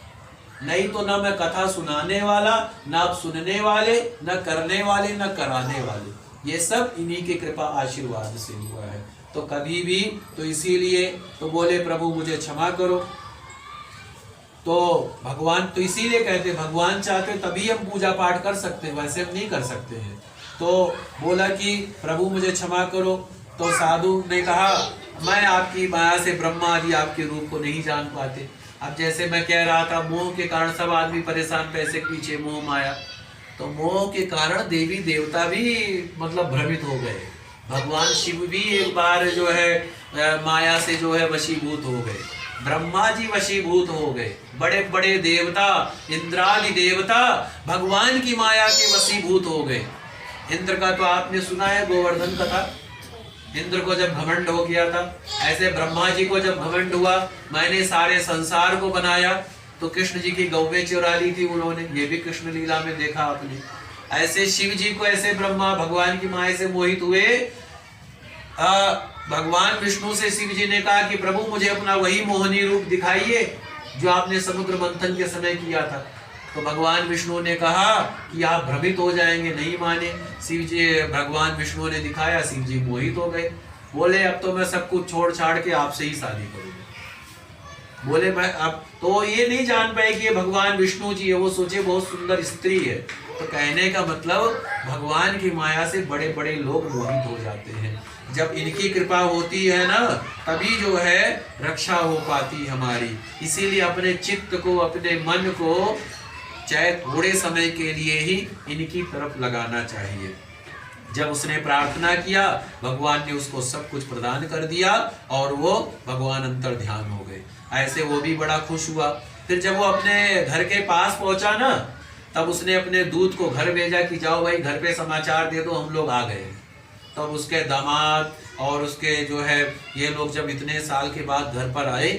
A: नहीं तो ना मैं कथा सुनाने वाला, ना आप सुनने वाले, ना करने वाले, ना कराने वाले। ये सब इन्हीं के कृपा आशीर्वाद से हुआ है। तो कभी भी तो इसीलिए तो बोले प्रभु मुझे क्षमा करो। तो भगवान तो इसीलिए कहते भगवान चाहते तभी हम पूजा पाठ कर सकते हैं, वैसे हम नहीं कर सकते हैं। तो बोला कि प्रभु मुझे क्षमा करो। तो साधु ने कहा मैं आपकी माया से ब्रह्मा आदि आपके रूप को नहीं जान पाते। अब जैसे मैं कह रहा था, मोह के कारण सब आदमी परेशान, पैसे के पीछे, मोह माया। तो मोह के कारण देवी देवता भी मतलब भ्रमित हो गए। भगवान शिव भी एक बार जो है माया से जो है वशीभूत हो गए। ब्रह्मा जी वशीभूत हो गए। बड़े बड़े देवता, इंद्रादि देवता भगवान की माया के वशीभूत हो गए। इंद्र का तो आपने सुना है, गोवर्धन कथा। इंद्र को जब घमंड हो गया था, ऐसे ब्रह्मा जी को जब घमंड हुआ, मैंने सारे संसार को बनाया, तो कृष्ण जी की गौवें चुरा ली थी उन्होंने। ये भी कृष्ण लीला में देखा आपने। ऐसे शिव जी को ऐसे ब्रह्मा भगवान की माया से मोहित हुए। भगवान विष्णु से शिव जी ने कहा कि प्रभु मुझे अपना वही मोहनी रूप दिखाइए जो आपने समुद्र मंथन के समय किया था। तो भगवान विष्णु ने कहा कि आप भ्रमित हो जाएंगे, नहीं माने। शिव जी, भगवान विष्णु ने दिखाया, शिव जी मोहित हो गए। बोले अब तो मैं सब कुछ छोड़ छाड़ के आपसे ही शादी करूंगा। बोले मैं अब तो ये नहीं जान पाए कि ये भगवान विष्णु जी है, वो सोचे बहुत सुंदर स्त्री है। तो कहने का मतलब भगवान की माया से बड़े बड़े लोग मोहित हो जाते हैं। जब इनकी कृपा होती है ना, तभी जो है रक्षा हो पाती हमारी। इसीलिए अपने चित्त को, अपने मन को चाहे थोड़े समय के लिए ही इनकी तरफ लगाना चाहिए। जब उसने प्रार्थना किया, भगवान ने उसको सब कुछ प्रदान कर दिया और वो भगवान अंतर ध्यान हो गए। ऐसे वो भी बड़ा खुश हुआ। फिर जब वो अपने घर के पास पहुंचा ना, तब उसने अपने दूत को घर भेजा कि जाओ भाई घर पे समाचार दे दो, हम लोग आ गए। तब उसके दामाद और उसके जो है ये लोग जब इतने साल के बाद घर पर आए,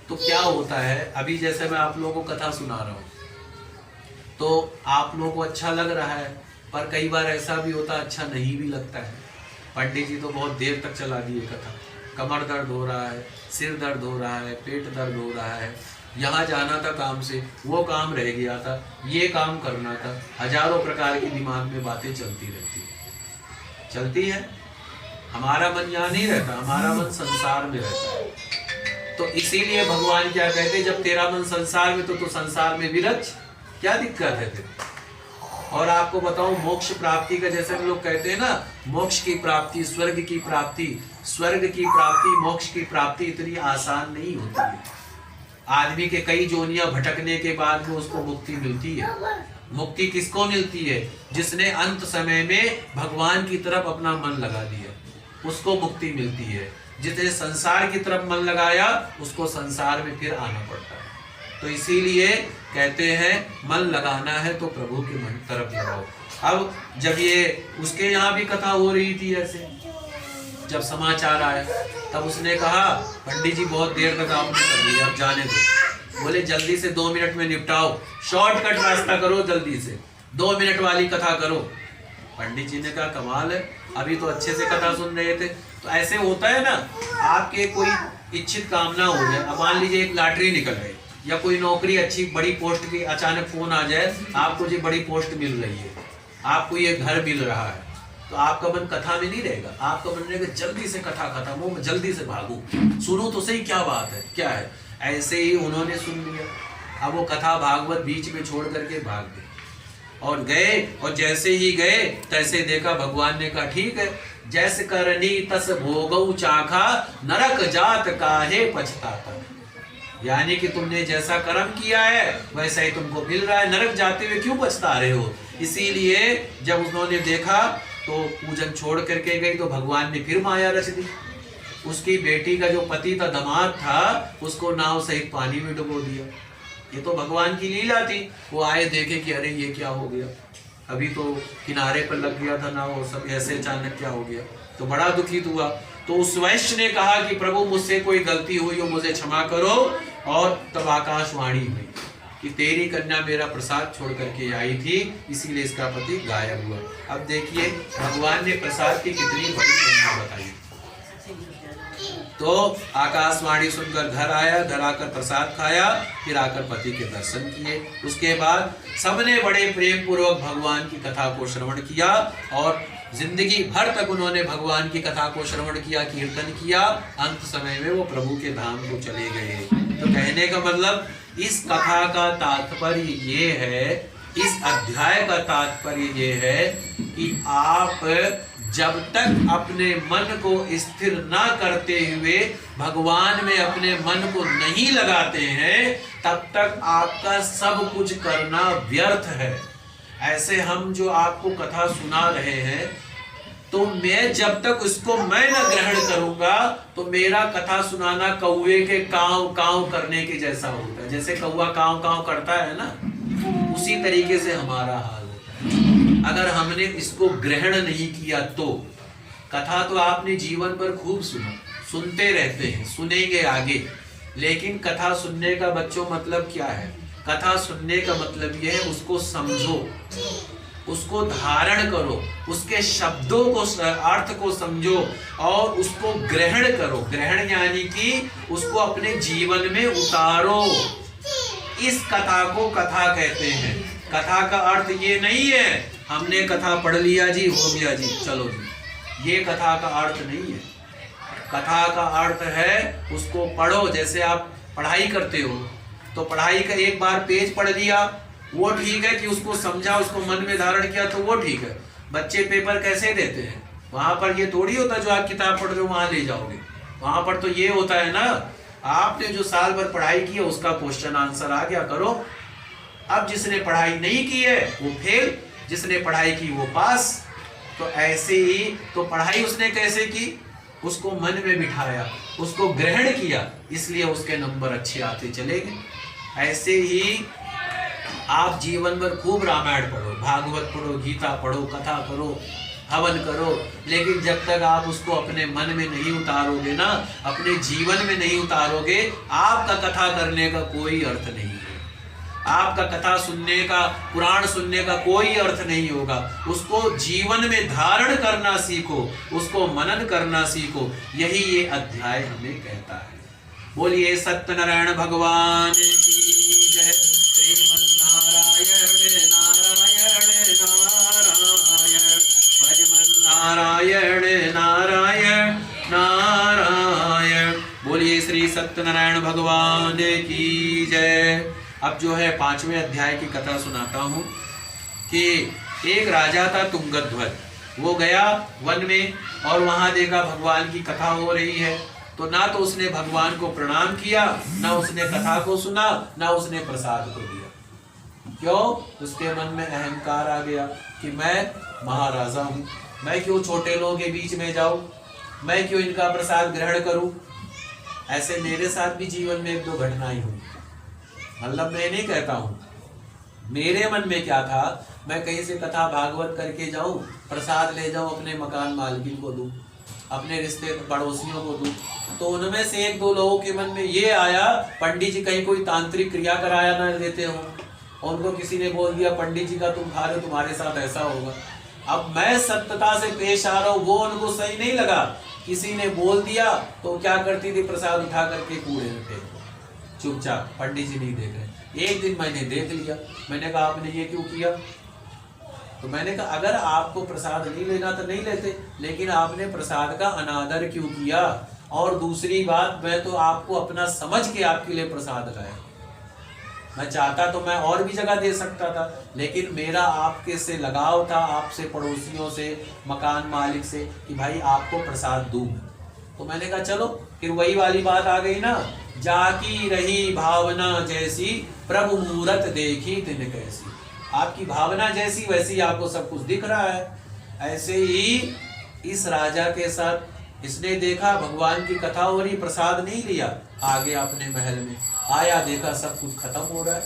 A: तो क्या होता है, अभी जैसे मैं आप लोगों को कथा सुना रहा हूँ तो आप लोगों को अच्छा लग रहा है, पर कई बार ऐसा भी होता है अच्छा नहीं भी लगता है। पंडित जी तो बहुत देर तक चला दिए कथा, कमर दर्द हो रहा है, सिर दर्द हो रहा है, पेट दर्द हो रहा है, यहाँ जाना था काम से, वो काम रह गया था, ये काम करना था, हजारों प्रकार की दिमाग में बातें चलती रहती है। चलती है, हमारा मन यहाँ नहीं रहता, हमारा मन संसार में रहता है। तो इसीलिए भगवान क्या कहते, जब तेरा मन संसार में तो संसार में विरच, क्या दिक्कत है फिर। और आपको बताऊं, मोक्ष प्राप्ति का जैसे हम लोग कहते हैं ना, मोक्ष की प्राप्ति, स्वर्ग की प्राप्ति, स्वर्ग की प्राप्ति, मोक्ष की प्राप्ति इतनी आसान नहीं होती है। आदमी के कई जोनियां भटकने के बाद में उसको मुक्ति मिलती है। मुक्ति किसको मिलती है? जिसने अंत समय में भगवान की तरफ अपना मन लगा दिया, उसको मुक्ति मिलती है। जिसने संसार की तरफ मन लगाया, उसको संसार में फिर आना पड़ता है। तो इसीलिए कहते हैं मन लगाना है तो प्रभु के मन तरफ लगाओ। अब जब ये उसके यहाँ भी कथा हो रही थी, ऐसे जब समाचार आया, तब उसने कहा पंडित जी बहुत देर तक आपने कर लिया, अब जाने दो। बोले जल्दी से 2 मिनट में निपटाओ, शॉर्टकट रास्ता करो, जल्दी से 2 मिनट वाली कथा करो। पंडित जी ने कहा कमाल है, अभी तो अच्छे से कथा सुन रहे थे। तो ऐसे होता है ना, आपके कोई इच्छित कामना हो जाए। अब मान लीजिए एक लॉटरी निकल गई या कोई नौकरी अच्छी बड़ी पोस्ट की अचानक फोन आ जाए, आपको जो बड़ी पोस्ट मिल रही है, आपको ये घर मिल रहा है, तो आपका मन कथा में नहीं रहेगा, आपका मन रहेगा जल्दी से कथा खत्म हो, मैं जल्दी से भागूं, सुनो तो सही क्या बात है, क्या है। ऐसे ही उन्होंने सुन लिया। अब वो कथा भागवत बीच में छोड़ करके भाग गए और गए, और जैसे ही गए तैसे देखा भगवान ने कहा ठीक है, जैसे करनी तस भोगऊ चाखा, नरक जात काहे पछताता। यानी कि तुमने जैसा कर्म किया है वैसा ही तुमको मिल रहा है, नरक जाते हुए क्यों पछता रहे हो। इसीलिए जब उन्होंने देखा तो पूजन छोड़ करके गई, तो भगवान ने फिर माया रच दी। उसकी बेटी का जो पति था, दामाद था, उसको नाव सहित पानी में डुबो दिया। ये तो भगवान की लीला थी। वो आए देखे कि अरे ये क्या हो गया, अभी तो किनारे पर लग गया था नाव, सब ऐसे अचानक क्या हो गया। तो बड़ा दुखित हुआ। तो उस वैश्य ने कहा कि प्रभु मुझसे कोई गलती हुई हो, मुझे क्षमा करो। और तब आकाशवाणी हुई कि तेरी कन्या मेरा प्रसाद छोड़ करके आई थी, इसीलिए इसका पति गायब हुआ। अब देखिए भगवान ने प्रसाद की कितनी बड़ी महिमा बताई। तो आकाशवाणी सुनकर घर आया, घर आकर प्रसाद खाया, फिर आकर पति के दर्शन किए। उसके बाद सबने बड़े प्रेम पूर्वक भगवान की कथा को श्रवण किया और जिंदगी भर तक उन्होंने भगवान की कथा को श्रवण किया, कीर्तन किया। अंत समय में वो प्रभु के धाम को चले गए। तो कहने का मतलब इस कथा का तात्पर्य ये है, इस अध्याय का तात्पर्य ये है कि आप जब तक अपने मन को स्थिर ना करते हुए भगवान में अपने मन को नहीं लगाते हैं, तब तक आपका सब कुछ करना व्यर्थ है। ऐसे हम जो आपको कथा सुना रहे हैं, तो मैं जब तक उसको मैं न ग्रहण करूंगा तो मेरा कथा सुनाना कौवे के काव काव करने के जैसा होता है। जैसे कौवा काव काव करता है ना, उसी तरीके से हमारा हाल होता है अगर हमने इसको ग्रहण नहीं किया तो। कथा तो आपने जीवन भर खूब सुना, सुनते रहते हैं, सुनेंगे आगे, लेकिन कथा सुनने का बच्चों मतलब क्या है? कथा सुनने का मतलब यह है उसको समझो, उसको धारण करो, उसके शब्दों को, अर्थ को समझो और उसको ग्रहण करो। ग्रहण यानी कि उसको अपने जीवन में उतारो। इस कथा को कथा कहते हैं। कथा का अर्थ ये नहीं है हमने कथा पढ़ लिया जी, हो गया जी, चलो जी, ये कथा का अर्थ नहीं है। कथा का अर्थ है उसको पढ़ो। जैसे आप पढ़ाई करते हो तो पढ़ाई का एक बार पेज पढ़ लिया, वो ठीक है कि उसको समझा, उसको मन में धारण किया तो वो ठीक है। बच्चे पेपर कैसे देते हैं? वहां पर ये थोड़ी होता जो आप किताब पढ़ रहे हो वहां ले जाओगे। वहां पर तो ये होता है ना, आपने जो साल भर पढ़ाई की है उसका क्वेश्चन आंसर आ गया, करो। अब जिसने पढ़ाई नहीं की है वो फेल, जिसने पढ़ाई की वो पास। तो ऐसे ही तो पढ़ाई उसने कैसे की? उसको मन में बिठाया, उसको ग्रहण किया, इसलिए उसके नंबर अच्छे आते चले गए। ऐसे ही आप जीवन भर खूब रामायण पढ़ो, भागवत पढ़ो, गीता पढ़ो, कथा करो, हवन करो, लेकिन जब तक आप उसको अपने मन में नहीं उतारोगे ना, अपने जीवन में नहीं उतारोगे, आपका कथा करने का कोई अर्थ नहीं है। आपका कथा सुनने का, पुराण सुनने का कोई अर्थ नहीं होगा। उसको जीवन में धारण करना सीखो, उसको मनन करना सीखो। यही ये अध्याय हमें कहता है। बोलिए सत्यनारायण भगवान की जय। श्रीमन्नारायण नारायण नारायण, भजमन नारायण नारायण नारायण। बोलिए श्री सत्यनारायण भगवान की जय। अब जो है 5वें अध्याय की कथा सुनाता हूँ कि एक राजा था तुंगध्वज। वो गया वन में और वहां देखा भगवान की कथा हो रही है, तो ना तो उसने भगवान को प्रणाम किया, ना उसने कथा को सुना, ना उसने प्रसाद को दिया। क्यों? उसके मन में अहंकार आ गया कि मैं महाराजा हूं, मैं क्यों छोटे लोगों के बीच में जाऊं, मैं क्यों इनका प्रसाद ग्रहण करूं। ऐसे मेरे साथ भी जीवन में 1-2 घटनाएं हुई। मतलब मैं नहीं कहता हूं, मेरे मन में क्या था, मैं कहीं से कथा भागवत करके जाऊं, प्रसाद ले जाऊं, अपने मकान मालकिन को दूं, अपने रिश्ते पड़ोसियों को दूं। तो उनमें से 1-2 लोगों के मन में ये आया, पंडित जी कहीं कोई तांत्रिक क्रिया कराया ना देते हो। उनको किसी ने बोल दिया पंडित जी का तुम खा रहे हो, तुम्हारे साथ ऐसा होगा। अब मैं सत्यता से पेश आ रहा हूँ, वो उनको सही नहीं लगा। किसी ने बोल दिया तो क्या करती थी, प्रसाद उठा करके कूड़े में फेंक दो, चुपचाप, पंडित जी नहीं देख रहे। एक दिन मैंने देख लिया, मैंने कहा आपने ये क्यों किया? तो मैंने कहा अगर आपको प्रसाद नहीं लेना तो नहीं लेते, लेकिन आपने प्रसाद का अनादर क्यों किया? और दूसरी बात, मैं तो आपको अपना समझ के आपके लिए प्रसाद लाया। मैं चाहता तो मैं और भी जगह दे सकता था, लेकिन मेरा आपके से लगाव था, आपसे, पड़ोसियों से, मकान मालिक से, कि भाई आपको प्रसाद दूं। तो मैंने कहा चलो, फिर वही वाली बात आ गई ना, जाकी रही भावना जैसी, प्रभु मूरत देखी तिन कैसी। आपकी भावना जैसी वैसी आपको सब कुछ दिख रहा है। ऐसे ही इस राजा के साथ, इसने देखा भगवान की कथा हो रही, प्रसाद नहीं लिया, आगे अपने महल में आया, देखा सब कुछ खत्म हो रहा है,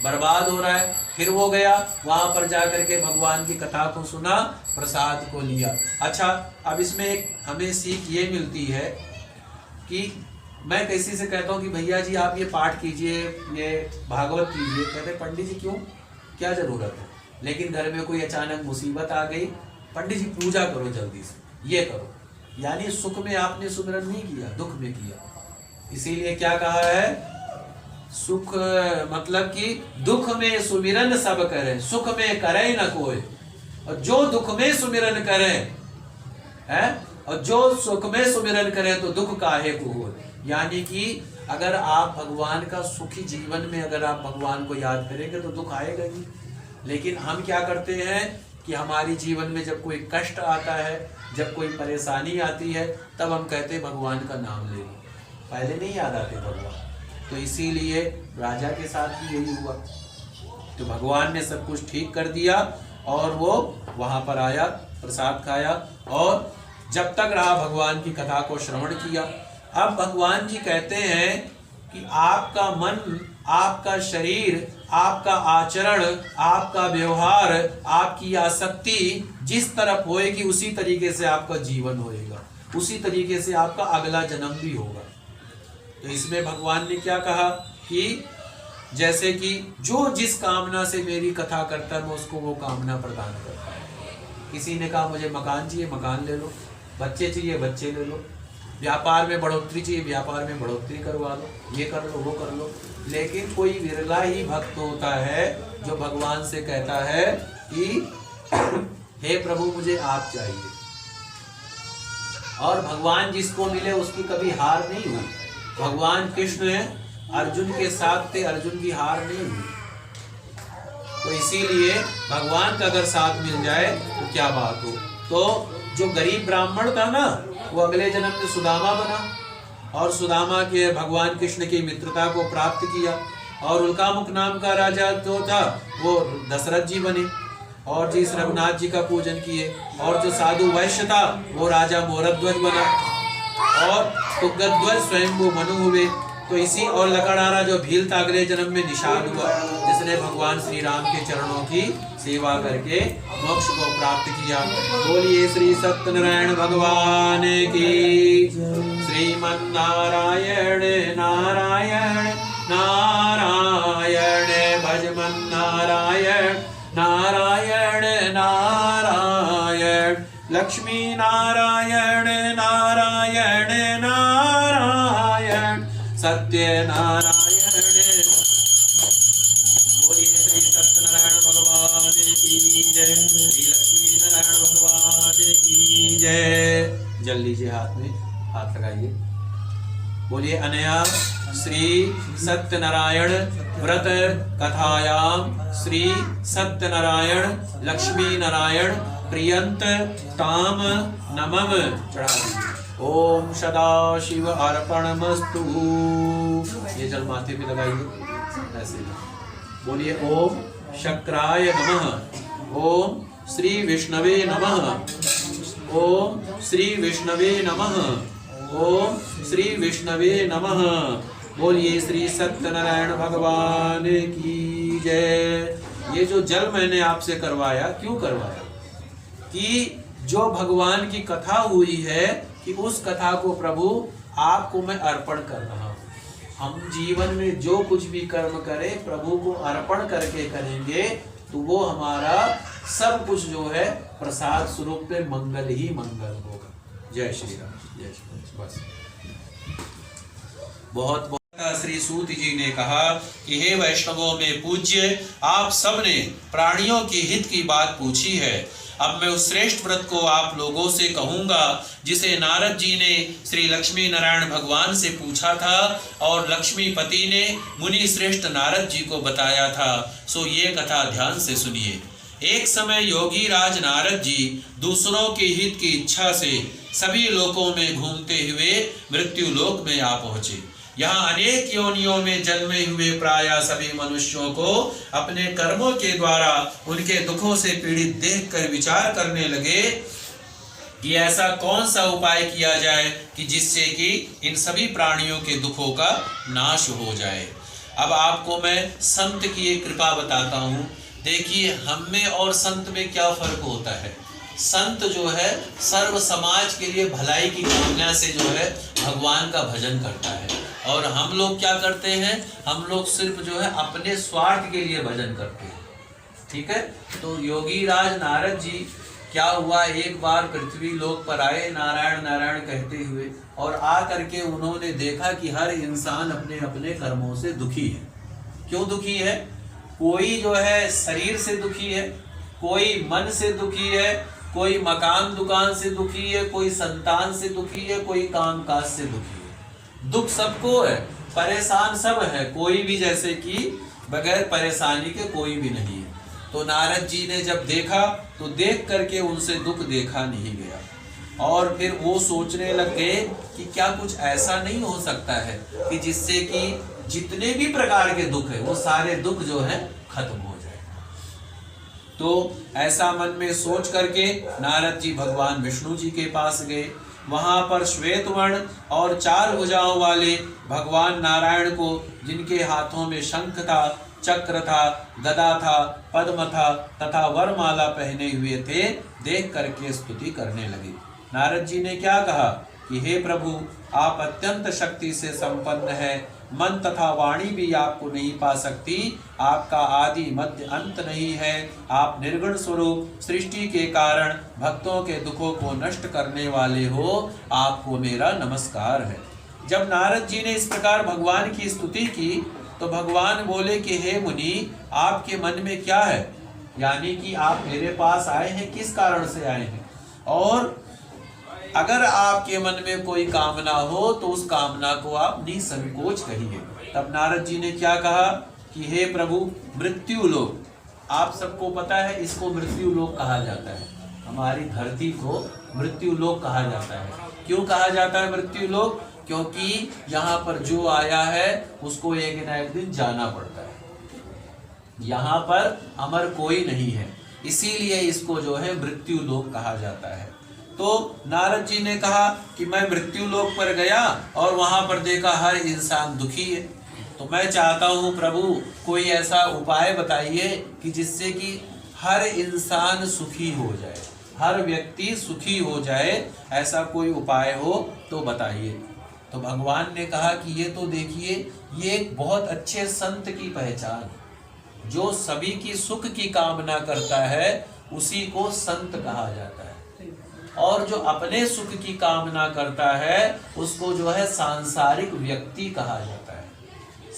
A: बर्बाद हो रहा है। फिर वो गया वहां पर जाकर के भगवान की कथा को सुना, प्रसाद को लिया। अच्छा, अब इसमें एक हमें सीख ये मिलती है कि मैं किसी से कहता हूँ कि भैया जी आप ये पाठ कीजिए, ये भागवत कीजिए, कहते पंडित जी क्यों, क्या जरूरत है? लेकिन घर में कोई अचानक मुसीबत आ गई, पंडित जी पूजा करो जल्दी से, ये करो। यानी सुख में आपने सुमिरन नहीं किया, दुख में किया। इसीलिए क्या कहा है, सुख मतलब कि दुख में सुमिरन सब करें, सुख में करे न कोई। और जो दुख में सुमिरन करे है, और जो सुख में सुमिरन करे तो दुख काहे को हो। यानी कि अगर आप भगवान का सुखी जीवन में अगर आप भगवान को याद करेंगे तो दुख आएगा ही। लेकिन हम क्या करते हैं, कि हमारी जीवन में जब कोई कष्ट आता है, जब कोई परेशानी आती है, तब हम कहते भगवान का नाम ले लो, पहले नहीं याद आते भगवान। तो इसीलिए राजा के साथ भी यही हुआ। तो भगवान ने सब कुछ ठीक कर दिया और वो वहां पर आया, प्रसाद खाया और जब तक रहा भगवान की कथा को श्रवण किया। अब भगवान जी कहते हैं कि आपका मन, आपका शरीर, आपका आचरण, आपका व्यवहार, आपकी आसक्ति जिस तरफ होएगी उसी तरीके से आपका जीवन होएगा, उसी तरीके से आपका अगला जन्म भी होगा। तो इसमें भगवान ने क्या कहा कि जैसे कि जो जिस कामना से मेरी कथा करता है मैं उसको वो कामना प्रदान करता है। किसी ने कहा मुझे मकान चाहिए, मकान ले लो, बच्चे चाहिए, बच्चे ले लो, व्यापार में बढ़ोतरी चाहिए, व्यापार में बढ़ोतरी करवा लो, ये कर लो, वो कर लो। लेकिन कोई विरला ही भक्त होता है जो भगवान से कहता है कि हे प्रभु मुझे आप चाहिए। और भगवान जिसको मिले उसकी कभी हार नहीं हुई। भगवान कृष्ण अर्जुन के साथ थे, अर्जुन की हार नहीं हुई। तो इसीलिए भगवान का अगर साथ मिल जाए तो क्या बात हो। तो जो गरीब ब्राह्मण था ना, वो अगले जन्म में सुदामा बना और सुदामा के भगवान कृष्ण की मित्रता को प्राप्त किया और उल्कामुख नाम का राजा जो था वो दशरथ जी बने और जिस रघुनाथ जी का पूजन किए। और जो साधु वैश्य था वो राजा मोरध्वज बना और तुंगध्वज स्वयं वो मनु हुए। तो इसी और लकड़हारा जो भील था अगले जन्म में निषाद हुआ, जिसने भगवान श्री राम के चरणों की सेवा करके मोक्ष को प्राप्त किया। बोलिए श्री सत्यनारायण भगवान की। श्रीमन नारायण नारायण नारायण भजमन नारायण नारायण नारायण लक्ष्मी नारायण नारायण नारायण सत्य नारायण। बोलिए श्री सत्यनारायण भगवान की जय, श्री लक्ष्मी नारायण भगवान की जय। जल लीजिए, हाथ में हाथ लगाइए। बोलिए अनया श्री सत्यनारायण व्रत कथायाम श्री सत्यनारायण लक्ष्मी नारायण प्रियंत ताम नमः चढ़ा दीजिए। ओम सदाशिव अर्पणमस्तु। ये जल माथे पे लगाइए ऐसे। बोलिए ओम शक्राय नमः, ओम श्री विष्णवे नमः, ओम श्री विष्णवे नमः, ओम श्री विष्णवे नमः। बोलिए श्री सत्यनारायण भगवान की जय। ये जो जल मैंने आपसे करवाया, क्यों करवाया? कि जो भगवान की कथा हुई है कि उस कथा को प्रभु आपको मैं अर्पण कर रहा हूँ। हम जीवन में जो कुछ भी कर्म करें प्रभु को अर्पण करके करेंगे तो वो हमारा सब कुछ जो है प्रसाद स्वरूप में मंगल ही मंगल होगा। जय श्री राम, जय श्री राम। बस बहुत बहुत श्री सूत जी ने कहा कि हे वैष्णवों में पूज्य, आप सब ने प्राणियों की हित की बात पूछी है। अब मैं उस श्रेष्ठ व्रत को आप लोगों से कहूंगा जिसे नारद जी ने श्री लक्ष्मी नारायण भगवान से पूछा था और लक्ष्मीपति ने मुनि श्रेष्ठ नारद जी को बताया था। सो ये कथा ध्यान से सुनिए। एक समय योगी राज नारद जी दूसरों के हित की इच्छा से सभी लोकों में घूमते हुए मृत्यु लोक में आ पहुंचे। यहाँ अनेक योनियों में जन्मे हुए प्राय सभी मनुष्यों को अपने कर्मों के द्वारा उनके दुखों से पीड़ित देखकर विचार करने लगे कि ऐसा कौन सा उपाय किया जाए कि जिससे कि इन सभी प्राणियों के दुखों का नाश हो जाए। अब आपको मैं संत की एक कृपा बताता हूँ। देखिए हम में और संत में क्या फर्क होता है। संत जो है सर्व समाज के लिए भलाई की कामना से जो है भगवान का भजन करता है और हम लोग क्या करते हैं, हम लोग सिर्फ जो है अपने स्वार्थ के लिए भजन करते हैं। ठीक है। तो योगी राज नारद जी क्या हुआ, एक बार पृथ्वी लोक पर आए नारायण नारायण कहते हुए और आ करके उन्होंने देखा कि हर इंसान अपने अपने कर्मों से दुखी है। क्यों दुखी है? कोई जो है शरीर से दुखी है, कोई मन से दुखी है, कोई मकान दुकान से दुखी है, कोई संतान से दुखी है, कोई काम काज से दुखी है। दुख सबको है, परेशान सब है, कोई भी जैसे कि बगैर परेशानी के कोई भी नहीं है। तो नारद जी ने जब देखा तो देख करके उनसे दुख देखा नहीं गया और फिर वो सोचने लग गए कि क्या कुछ ऐसा नहीं हो सकता है कि जिससे कि जितने भी प्रकार के दुख है वो सारे दुख जो है खत्म हो जाए। तो ऐसा मन में सोच करके नारद जी भगवान विष्णु जी के पास गए। वहां पर श्वेत वर्ण और 4 भुजाओं वाले भगवान नारायण को, जिनके हाथों में शंख था, चक्र था, गदा था, पद्म था तथा वरमाला पहने हुए थे, देख करके स्तुति करने लगे। नारद जी ने क्या कहा कि हे प्रभु, आप अत्यंत शक्ति से संपन्न है, मन तथा वाणी भी आपको नहीं पा सकती, आपका आदि मध्य अंत नहीं है, आप निर्गुण स्वरूप सृष्टि के कारण भक्तों के दुखों को नष्ट करने वाले हो, आपको मेरा नमस्कार है। जब नारद जी ने इस प्रकार भगवान की स्तुति की तो भगवान बोले कि हे मुनि, आपके मन में क्या है, यानी कि आप मेरे पास आए हैं किस कारण से आए हैं, और अगर आपके मन में कोई कामना हो तो उस कामना को आप निसंकोच कहिए। तब नारद जी ने क्या कहा कि हे प्रभु, मृत्यु लोक, आप सबको पता है इसको मृत्यु लोक कहा जाता है, हमारी धरती को मृत्यु लोक कहा जाता है। क्यों कहा जाता है मृत्यु लोक? क्योंकि यहाँ पर जो आया है उसको एक ना एक दिन जाना पड़ता है, यहाँ पर अमर कोई नहीं है, इसीलिए इसको जो है मृत्यु लोक कहा जाता है। तो नारद जी ने कहा कि मैं मृत्यु लोक पर गया और वहां पर देखा हर इंसान दुखी है, तो मैं चाहता हूं प्रभु कोई ऐसा उपाय बताइए कि जिससे कि हर इंसान सुखी हो जाए, हर व्यक्ति सुखी हो जाए, ऐसा कोई उपाय हो तो बताइए। तो भगवान ने कहा कि ये तो देखिए, ये एक बहुत अच्छे संत की पहचान, जो सभी की सुख की कामना करता है उसी को संत कहा जाता है, और जो अपने सुख की कामना करता है उसको जो है सांसारिक व्यक्ति कहा जाता है।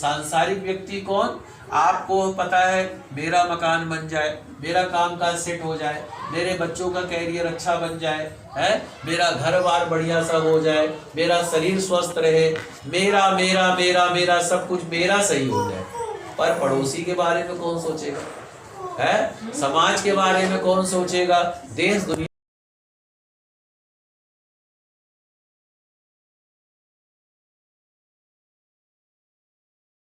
A: सांसारिक व्यक्ति कौन? आपको पता है मेरा मकान बन जाए, मेरा कामकाज सेट हो जाए, मेरे बच्चों का कैरियर अच्छा बन जाए, है, मेरा घर बार बढ़िया सा हो जाए, मेरा शरीर स्वस्थ रहे, मेरा मेरा मेरा मेरा सब कुछ मेरा सही हो जाए। पर पड़ोसी के बारे में कौन सोचेगा, है, समाज के बारे में कौन सोचेगा, देश दुनिया